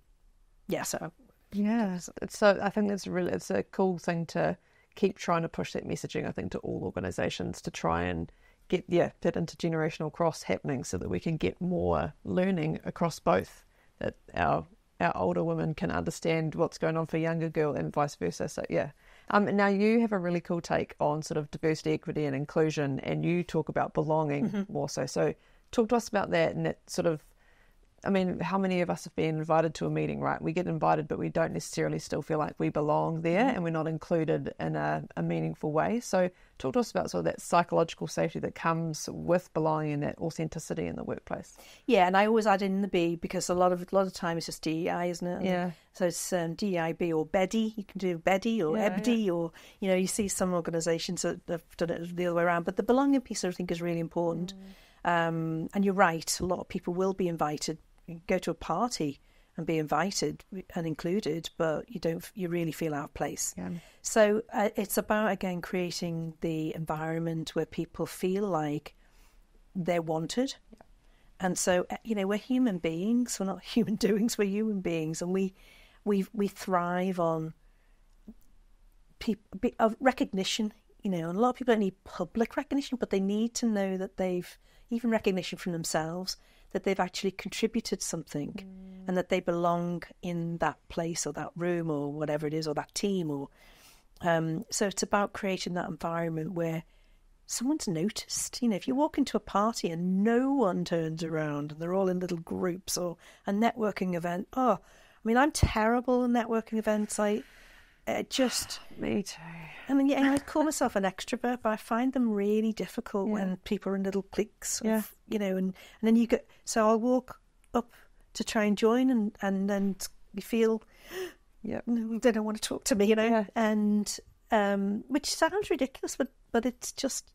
I think it's a cool thing to keep trying to push that messaging, I think, to all organisations to try and get that intergenerational cross happening so that we can get more learning across both, that our older women can understand what's going on for younger girl and vice versa. So now you have a really cool take on sort of diversity, equity and inclusion, and you talk about belonging more so. So talk to us about that, and that sort of, I mean, how many of us have been invited to a meeting, right? We get invited, but we don't necessarily still feel like we belong there, and we're not included in a meaningful way. So talk to us about sort of that psychological safety that comes with belonging and that authenticity in the workplace. Yeah, and I always add in the B, because a lot of time it's just DEI, isn't it? Yeah. So it's DEIB or BEDI. You can do BEDI or EBDI, or, you know, you see some organisations that have done it the other way around. But the belonging piece, I think, is really important. And you're right, a lot of people will be invited. You go to a party and be invited and included, but you really feel out of place. So it's about, again, creating the environment where people feel like they're wanted, And so, we're human beings. We're not human doings. We're human beings, and we thrive on of recognition. And a lot of people don't need public recognition, but they need to know that they've, even recognition from themselves, that they've actually contributed something, and that they belong in that place or that room or whatever it is, or that team. Or so it's about creating that environment where someone's noticed. If you walk into a party and no one turns around and they're all in little groups, or a networking event. I'm terrible at networking events. Me too. I call myself an extrovert, but I find them really difficult when people are in little cliques. And then you get. So I'll walk up to try and join, and then you feel, they don't want to talk to me, and which sounds ridiculous, but it's just.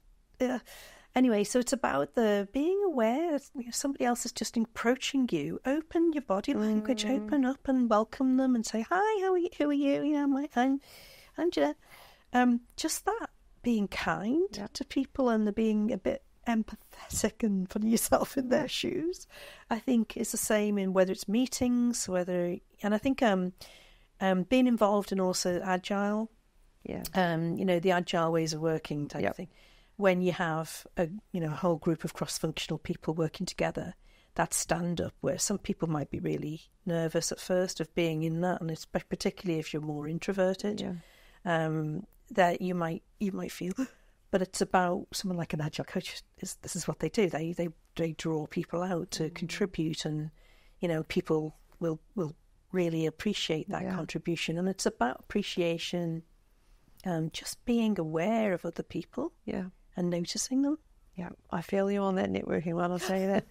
Anyway, so it's about the being aware that somebody else is just approaching you. Open your body language, open up and welcome them and say, hi, who are you? I'm Jeanette. Just that, being kind to people and being a bit empathetic and putting yourself in their shoes, I think is the same in whether it's meetings, and I think being involved in also agile, the agile ways of working type of thing. When you have a whole group of cross-functional people working together, that stand-up where some people might be really nervous at first of being in that, and it's particularly if you're more introverted, that you might feel. But it's about someone like an agile coach. This is what they do. They draw people out to contribute, and people will really appreciate that contribution. And it's about appreciation, just being aware of other people. And noticing them. Yeah, I feel you on that networking one. I'll tell you that.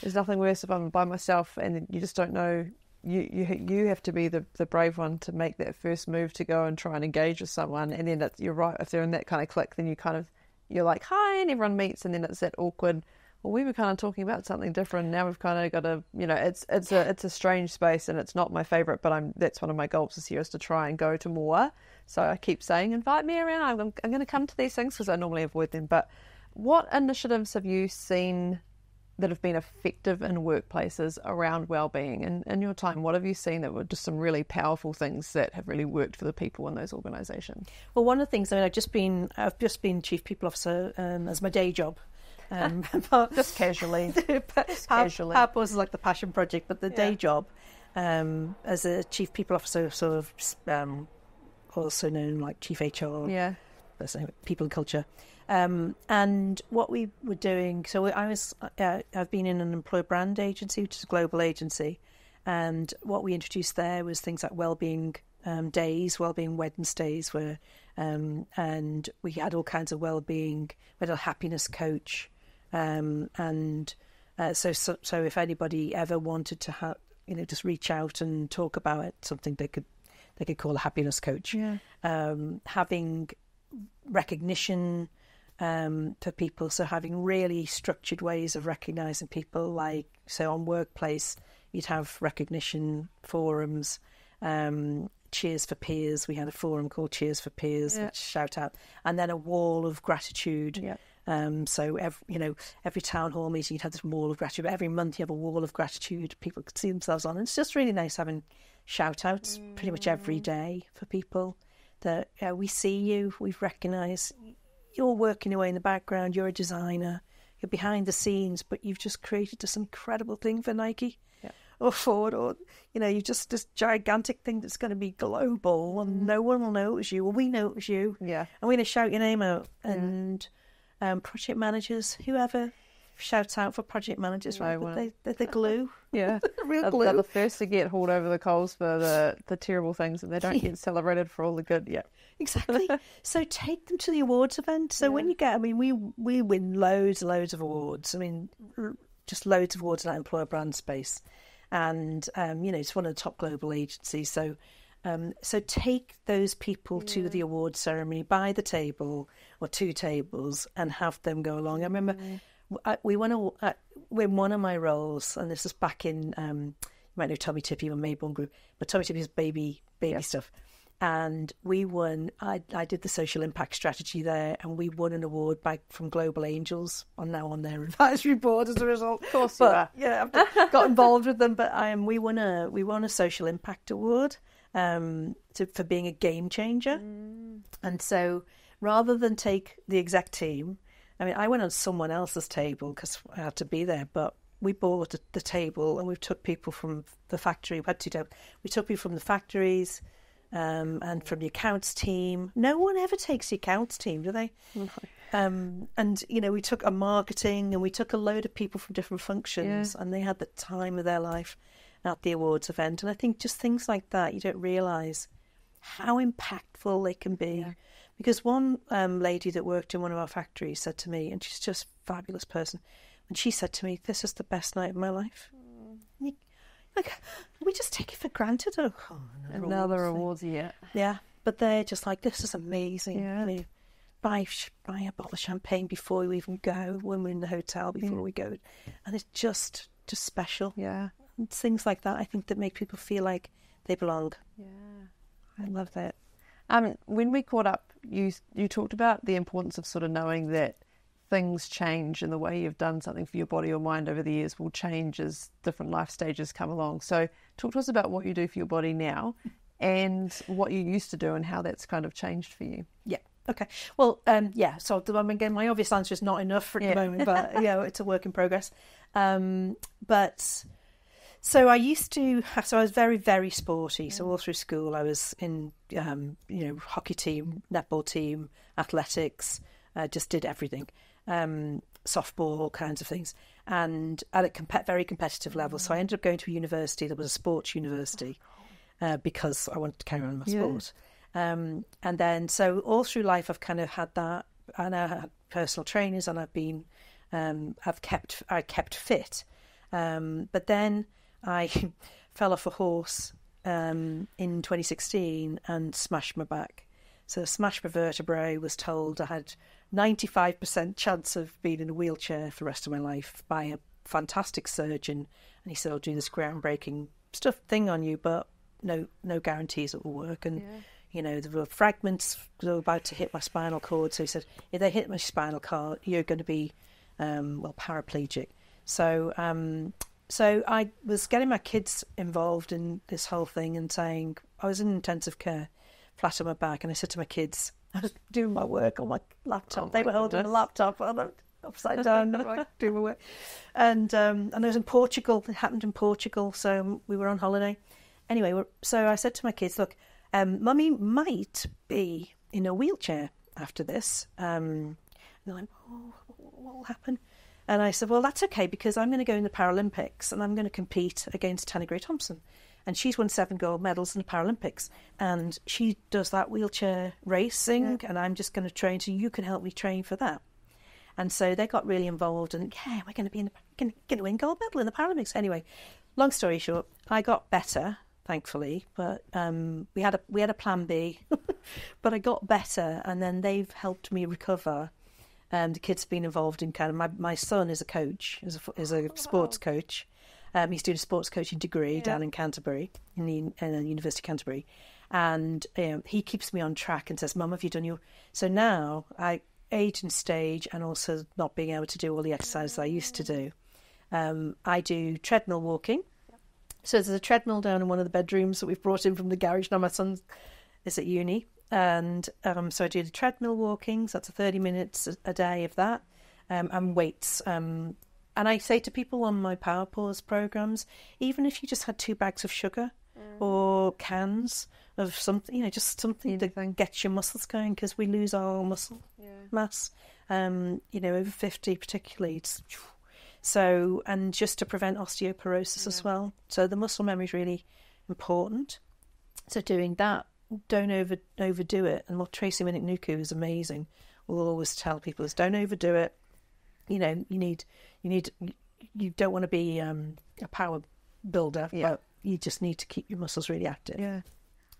There's nothing worse if I'm by myself and you just don't know. You have to be the brave one to make that first move to go and try and engage with someone. And then you're right, if they're in that kind of clique, then you're like, hi, and everyone meets, and then it's that awkward. Well, we were kind of talking about something different. Now we've kind of got to, it's a strange space, and it's not my favourite. But that's one of my goals this year, is to try and go to more. So I keep saying, invite me around. I'm going to come to these things because I normally avoid them. But what initiatives have you seen that have been effective in workplaces around wellbeing? And in your time, what have you seen that were just some really powerful things that have really worked for the people in those organisations? Well, one of the things, I've just been Chief People Officer as my day job. Just casually. Menopause is like the passion project, but the day job as a Chief People Officer, sort of also known like Chief HR, people and culture. And what we were doing, so I've been in an employer brand agency, which is a global agency, and what we introduced there was things like wellbeing days, wellbeing Wednesdays, where and we had all kinds of wellbeing. We had a happiness coach, so if anybody ever wanted to just reach out and talk about it, something they could call a happiness coach. Having recognition for people, so having really structured ways of recognising people, like so on workplace you'd have recognition forums, Cheers for Peers. We had a forum called Cheers for Peers, which shout out, and then a wall of gratitude. So every town hall meeting you'd have this wall of gratitude, but every month you have a wall of gratitude people could see themselves on, and it's just really nice having shout outs pretty much every day for people that we see you, we've recognised you're working away in the background, you're a designer, you're behind the scenes, but you've just created this incredible thing for Nike or Ford, or you've just this gigantic thing that's going to be global, and no one will know it was you. Well, we know it was you, and we're going to shout your name out. And project managers, whoever shouts out for project managers, right? They're the glue. Real glue. They're the first to get hauled over the coals for the terrible things, and they don't get celebrated for all the good. Exactly. So take them to the awards event. So when you get, we win loads and loads of awards. Just loads of awards in that employer brand space, and it's one of the top global agencies. So take those people to the award ceremony, buy the table or two tables, and have them go along. I remember we won in one of my roles, and this is back in you might know Tommy Tippy or Mayborn Group, but Tommy Tippy's baby stuff. And we won. I did the social impact strategy there, and we won an award from Global Angels. I'm now on their advisory board as a result. Of course, you are. Yeah, I've got involved with them. But we won a social impact award for being a game changer. And so, rather than take the exec team, I mean, I went on someone else's table because I had to be there, but we bought the table and we took people from the factory. We had two tables. We took people from the factories and from the accounts team. No one ever takes the accounts team, do they? No. And, we took a marketing and we took a load of people from different functions and they had the time of their life at the awards event. And I think just things like that, you don't realise how impactful they can be. Yeah. Because one lady that worked in one of our factories said to me, and she's just a fabulous person, and she said to me, "This is the best night of my life." We just take it for granted. Another awards yet. Yeah, but they're just like, "This is amazing." Yeah. Buy a bottle of champagne before we even go, when we're in the hotel before we go, and it's just special. Yeah, it's things like that I think that make people feel like they belong. Yeah, I love that. When we caught up, you talked about the importance of sort of knowing that things change and the way you've done something for your body or mind over the years will change as different life stages come along. So talk to us about what you do for your body now and what you used to do and how that's kind of changed for you. Yeah. Okay. Well, so again, my obvious answer is not enough for the moment, but it's a work in progress. So I was very, very sporty. So all through school, I was in, hockey team, netball team, athletics, just did everything. Softball, all kinds of things. And at a very competitive level. So I ended up going to a university that was a sports university because I wanted to carry on my sport. And then, so all through life, I've kind of had that. I now had personal trainers and I kept fit. But then I fell off a horse in 2016 and smashed my back. So smashed my vertebrae, was told I had 95% chance of being in a wheelchair for the rest of my life by a fantastic surgeon. And he said, I'll do this groundbreaking thing on you, but no guarantees it will work. And, there were fragments that were about to hit my spinal cord. So he said, if they hit my spinal cord, you're going to be, paraplegic. So I was getting my kids involved in this whole thing and saying, I was in intensive care, flat on my back, and I said to my kids, I was doing my work on my laptop. They were holding a laptop upside down, doing my work. And I was in Portugal. It happened in Portugal, so we were on holiday. Anyway, so I said to my kids, look, Mummy might be in a wheelchair after this. And they're like, what will happen? And I said, well, that's okay, because I'm going to go in the Paralympics and I'm going to compete against Tanni Grey-Thompson. And she's won 7 gold medals in the Paralympics. And she does that wheelchair racing, and I'm just going to train, so you can help me train for that. And so they got really involved, and we're going to win gold medal in the Paralympics. Anyway, long story short, I got better, thankfully, but we had a plan B. But I got better, and then they've helped me recover. The kids have been involved in my son is a coach, is a sports coach. He's doing a sports coaching degree down in Canterbury, in the University of Canterbury. And he keeps me on track and says, Mum, have you done your... So now, age and stage, and also not being able to do all the exercises I used to do, I do treadmill walking. So there's a treadmill down in one of the bedrooms that we've brought in from the garage. Now my son is at uni. And so I do the treadmill walking. So that's 30 minutes a day of that. And weights. And I say to people on my Power Pause programs, even if you just had 2 bags of sugar or cans of something, just something that gets your muscles going, because we lose our muscle mass, over 50 particularly. So, and just to prevent osteoporosis as well. So the muscle memory is really important. So doing that, don't overdo it. And what Tracy Minnick-Nuku is amazing, will always tell people is don't overdo it. You don't want to be a power builder, but you just need to keep your muscles really active. Yeah.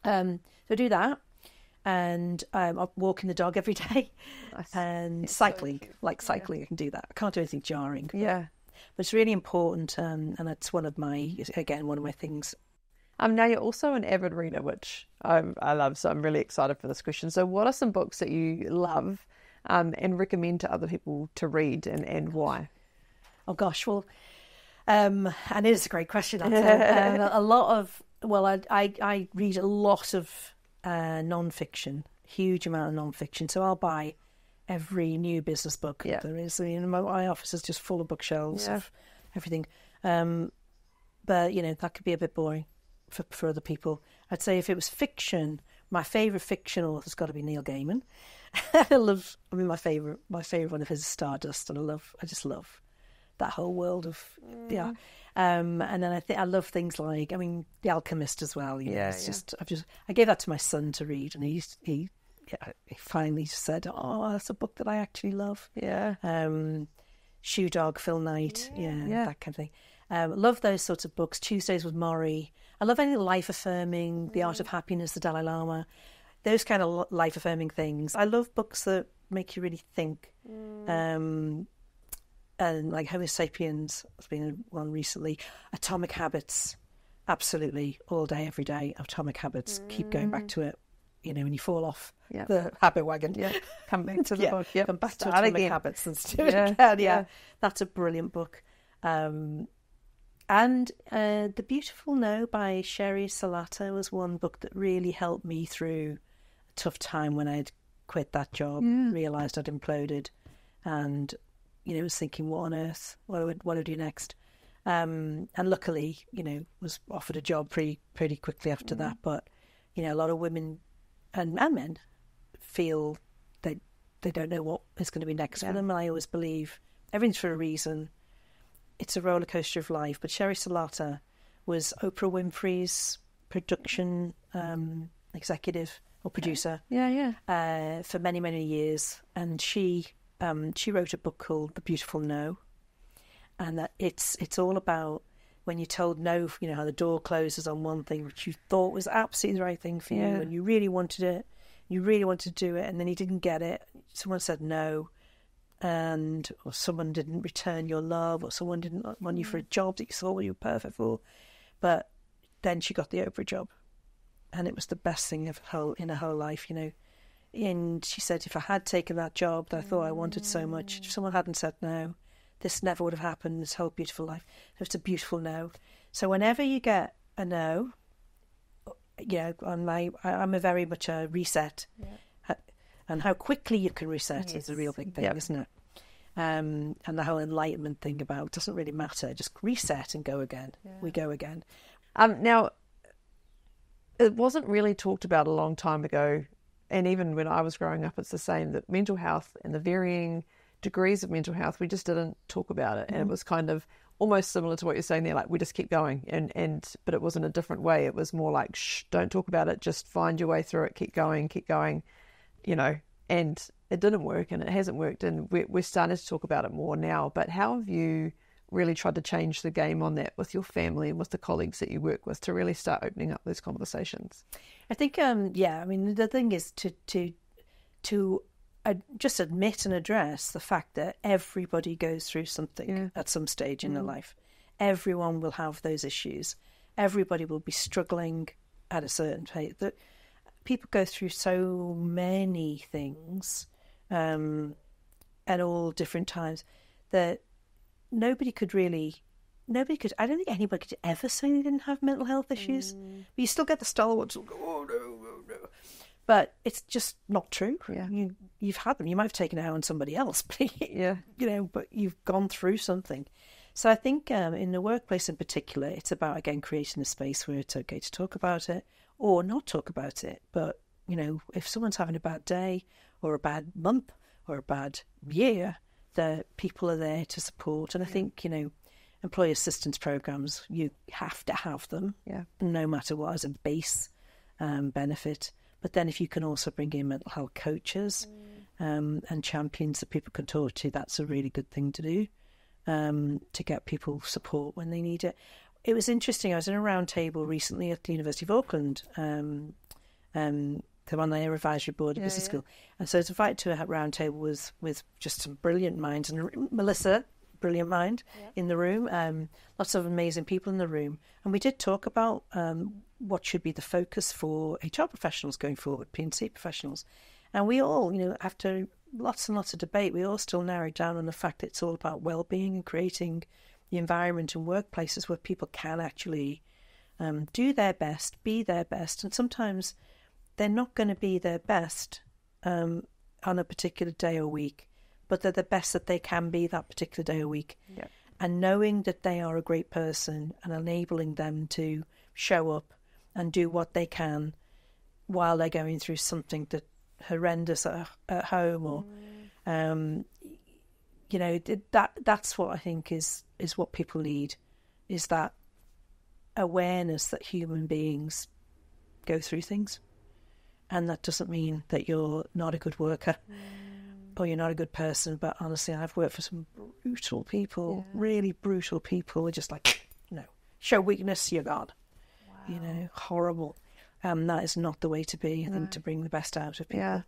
So do that, and I'm walking the dog every day, and it's cycling. I can do that. I can't do anything jarring. But it's really important, and that's one of my things. Now you're also an avid reader, which I love, so I'm really excited for this question. So what are some books that you love and recommend to other people to read, and why? Oh gosh, well, and it is a great question. A lot of, well, I read a lot of non-fiction, huge amount of non-fiction. So I'll buy every new business book there is. I mean, my office is just full of bookshelves of everything. But, you know, that could be a bit boring for other people. I'd say if it was fiction, my favourite fiction author's got to be Neil Gaiman. My favourite one of his is Stardust, and I just love that whole world of and then I love things like, I mean, The Alchemist as well. You know, I gave that to my son to read, and he finally said, "Oh, that's a book that I actually love." Yeah. Shoe Dog, Phil Knight, that kind of thing. Love those sorts of books. Tuesdays with Maury. I love anything life affirming, The Art of Happiness, the Dalai Lama. Those kind of life affirming things. I love books that make you really think. And like Homo Sapiens has been one recently. Atomic Habits, absolutely, all day, every day. Atomic Habits, keep going back to it. You know, when you fall off the habit wagon, come back to the book. Come back to Atomic Habits and do it again. Yeah, that's a brilliant book. And The Beautiful No by Sherry Salata was one book that really helped me through a tough time when I'd quit that job, realised I'd imploded, and you know, was thinking, what on earth? What do I do next? And luckily, you know, was offered a job pretty quickly after that. But you know, a lot of women and men feel they don't know what is going to be next for them. And I always believe everything's for a reason. It's a roller coaster of life. But Sherry Salata was Oprah Winfrey's production executive or producer for many, many years. And she wrote a book called The Beautiful No. And that it's all about when you're told no, you know, how the door closes on one thing which you thought was absolutely the right thing for you, and you really wanted it, you really wanted to do it, and then you didn't get it. Someone said no, or someone didn't return your love, or someone didn't want you for a job that you thought you were perfect for. But then she got the Oprah job, and it was the best thing in her whole life, you know. And she said, if I had taken that job that I thought I wanted so much, if someone hadn't said no, this never would have happened, this whole beautiful life. So it's a beautiful no. So whenever you get a no, you know, I'm a very much a reset. And how quickly you can reset is a real big thing, isn't it? And the whole enlightenment thing about, it doesn't really matter, just reset and go again. We go again. Now, it wasn't really talked about a long time ago, and even when I was growing up, it's the same, that mental health and the varying degrees of mental health, we just didn't talk about it. And it was kind of almost similar to what you're saying there, like we just keep going, but it was in a different way. It was more like, shh, don't talk about it, just find your way through it, keep going, you know. And it didn't work, and it hasn't worked, and we're starting to talk about it more now. But how have you really tried to change the game on that with your family and with the colleagues that you work with to really start opening up those conversations? I think I mean, the thing is to just admit and address the fact that everybody goes through something at some stage in their life. Everyone will have those issues. Everybody will be struggling at a certain pace. That people go through so many things at all different times that nobody could, I don't think anybody could ever say they didn't have mental health issues. But you still get the stalwarts who go, oh no. But it's just not true. Yeah. You've had them. You might have taken it out on somebody else, but you know, but you've gone through something. So I think in the workplace in particular, it's about, again, creating a space where it's okay to talk about it or not talk about it. But, you know, if someone's having a bad day or a bad month or a bad year, the people are there to support. And I think, you know, employee assistance programs, you have to have them, no matter what, as a base benefit. But then if you can also bring in mental health coaches and champions that people can talk to, that's a really good thing to do to get people support when they need it. It was interesting. I was in a round table recently at the University of Auckland. I'm on their advisory board at business school. And so I was invited to a round table with just some brilliant minds. And Melissa brilliant mind in the room, lots of amazing people in the room. And we did talk about what should be the focus for HR professionals going forward, P&C professionals. And we all, after lots and lots of debate, we all still narrowed down on the fact that it's all about well-being and creating the environment and workplaces where people can actually do their best, be their best. And sometimes they're not going to be their best on a particular day or week, but they're the best that they can be that particular day or week. Yeah. And knowing that they are a great person and enabling them to show up and do what they can while they're going through something that horrendous at home, or that's what I think is what people need, is that awareness that human beings go through things. And that doesn't mean that you're not a good worker or you're not a good person. But honestly, I've worked for some brutal people, really brutal people who are just like, no, show weakness, you're gone. Wow. Horrible. That is not the way to be, I think, to bring the best out of people.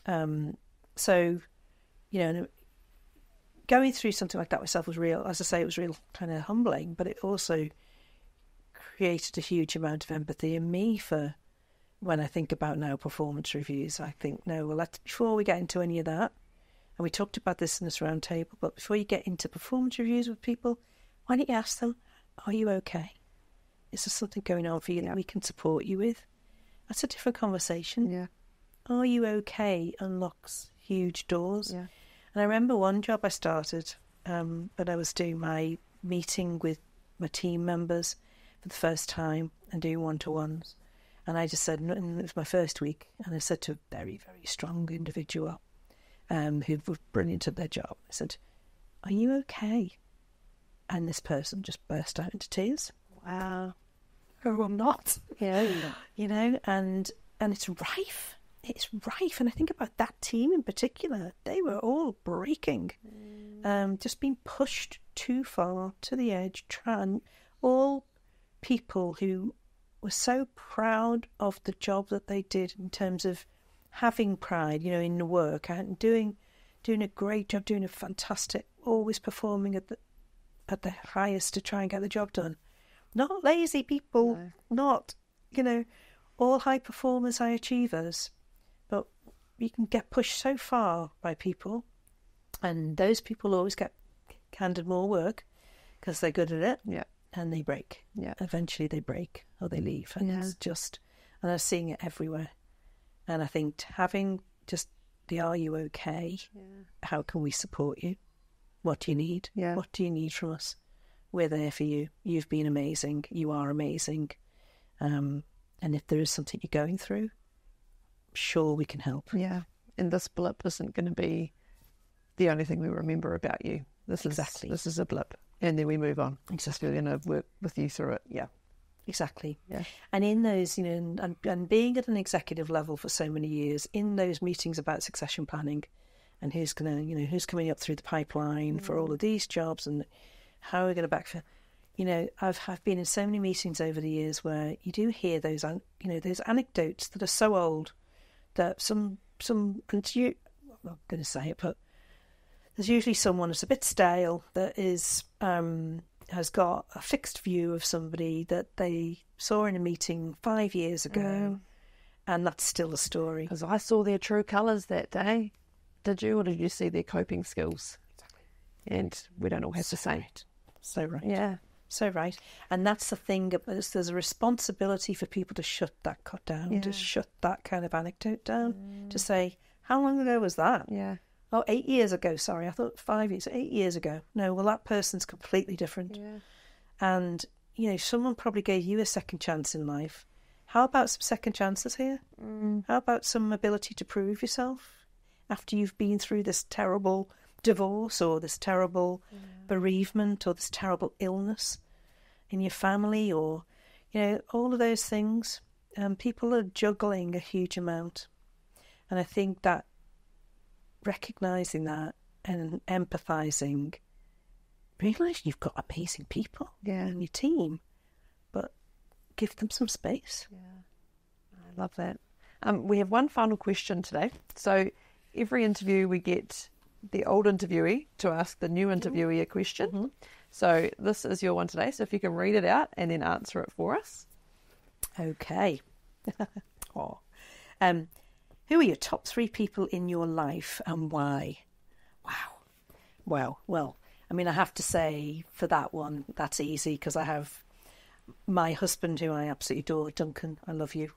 Yeah. So, going through something like that myself was real, as I say, it was real kind of humbling, but it also created a huge amount of empathy in me for when I think about now performance reviews. I think, no, well, before we get into any of that, and we talked about this in this round table, but before you get into performance reviews with people, why don't you ask them, are you okay? Is there something going on for you that we can support you with? That's a different conversation. Yeah. Are you okay unlocks huge doors. Yeah. And I remember one job I started when I was doing my meeting with my team members for the first time and doing one-to-ones. And I just said, and it was my first week, and I said to a very, very strong individual who was brilliant at their job, I said, are you okay? And this person just burst out into tears. Wow. Oh, I'm not. Yeah. And it's rife. It's rife. And I think about that team in particular. They were all breaking, just being pushed too far to the edge. All people who were so proud of the job that they did in terms of having pride, in the work and doing a great job, doing a fantastic, always performing at the highest to try and get the job done. Not lazy people, not, all high performers, high achievers. But you can get pushed so far by people, and those people always get handed more work because they're good at it. Yeah. And they break. Yeah. Eventually they break or they leave. And it's just, and I'm seeing it everywhere. And I think having just the are you okay? Yeah. How can we support you? What do you need? Yeah. What do you need from us? We're there for you. You've been amazing. You are amazing. And if there is something you're going through, I'm sure we can help. Yeah. And this blip isn't going to be the only thing we remember about you. This is a blip. And then we move on. Exactly. We're going to work with you through it. Yeah. Exactly. Yeah. And in those, and being at an executive level for so many years, in those meetings about succession planning and who's coming up through the pipeline for all of these jobs and how we're going to backfill. I've been in so many meetings over the years where you do hear those, those anecdotes that are so old that I'm not going to say it, but there's usually someone that's a bit stale that has got a fixed view of somebody that they saw in a meeting 5 years ago, and that's still a story. Because I saw their true colours that day. Did you, or did you see their coping skills? Exactly. And we don't all have the same. Right. So right. Yeah. So right. And that's the thing, there's a responsibility for people to shut that cut down, to shut that kind of anecdote down, to say, how long ago was that? Yeah. Oh, 8 years ago, sorry. I thought 5 years. 8 years ago. No, well, that person's completely different. Yeah. And, someone probably gave you a second chance in life. How about some second chances here? How about some ability to prove yourself after you've been through this terrible divorce or this terrible bereavement or this terrible illness in your family or, all of those things. People are juggling a huge amount. And I think that recognising that and empathising, realising you've got amazing people in your team, but give them some space. Yeah, I love that. We have one final question today. So every interview we get the old interviewee to ask the new interviewee a question. Mm-hmm. So this is your one today. So if you can read it out and then answer it for us. Okay. Who are your top 3 people in your life and why? Wow. Well, I mean, I have to say for that one, that's easy because I have my husband, who I absolutely adore, Duncan. I love you.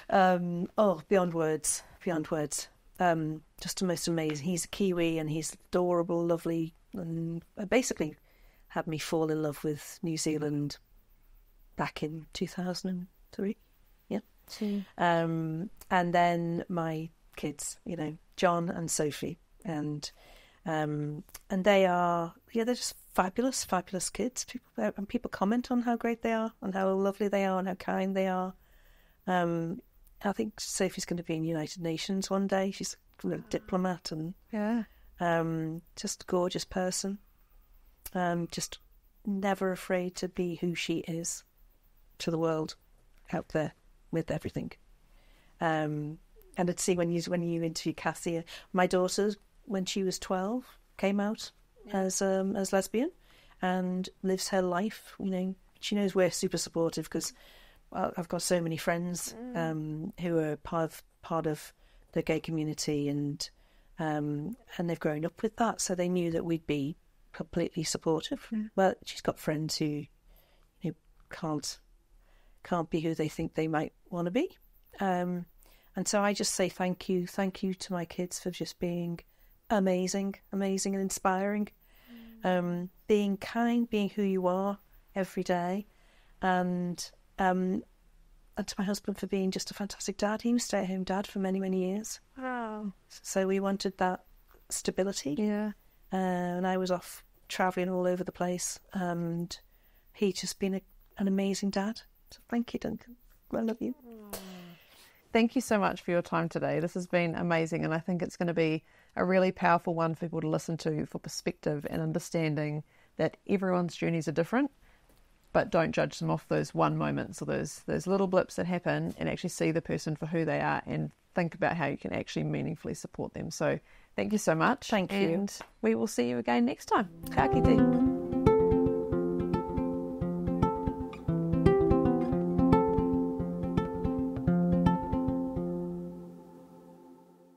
Beyond words. Just the most amazing. He's a Kiwi and he's adorable, lovely, and basically had me fall in love with New Zealand back in 2003. Yeah. And then my kids, John and Sophie, and they are, they're just fabulous kids. People comment on how great they are and how lovely they are and how kind they are. I think Sophie's going to be in United Nations one day. She's a diplomat and just a gorgeous person. Just never afraid to be who she is to the world out there with everything. And I'd see when you interview Cassie, my daughter, when she was 12, came out as lesbian and lives her life. She knows we're super supportive because I've got so many friends who are part of the gay community, and they've grown up with that, so they knew that we'd be completely supportive. Well, she's got friends who can't be who they think they might want to be, and so I just say thank you to my kids for just being amazing and inspiring, being kind, being who you are every day, and to my husband for being just a fantastic dad. He was a stay-at-home dad for many, many years. Wow. So we wanted that stability. Yeah. And I was off travelling all over the place, and he's just been an amazing dad. So thank you, Duncan. I love you. Thank you so much for your time today. This has been amazing, and I think it's going to be a really powerful one for people to listen to for perspective and understanding that everyone's journeys are different. But don't judge them off those one moments or those little blips that happen, and actually see the person for who they are and think about how you can actually meaningfully support them. So thank you so much. Thank you. And we will see you again next time. Ka kite.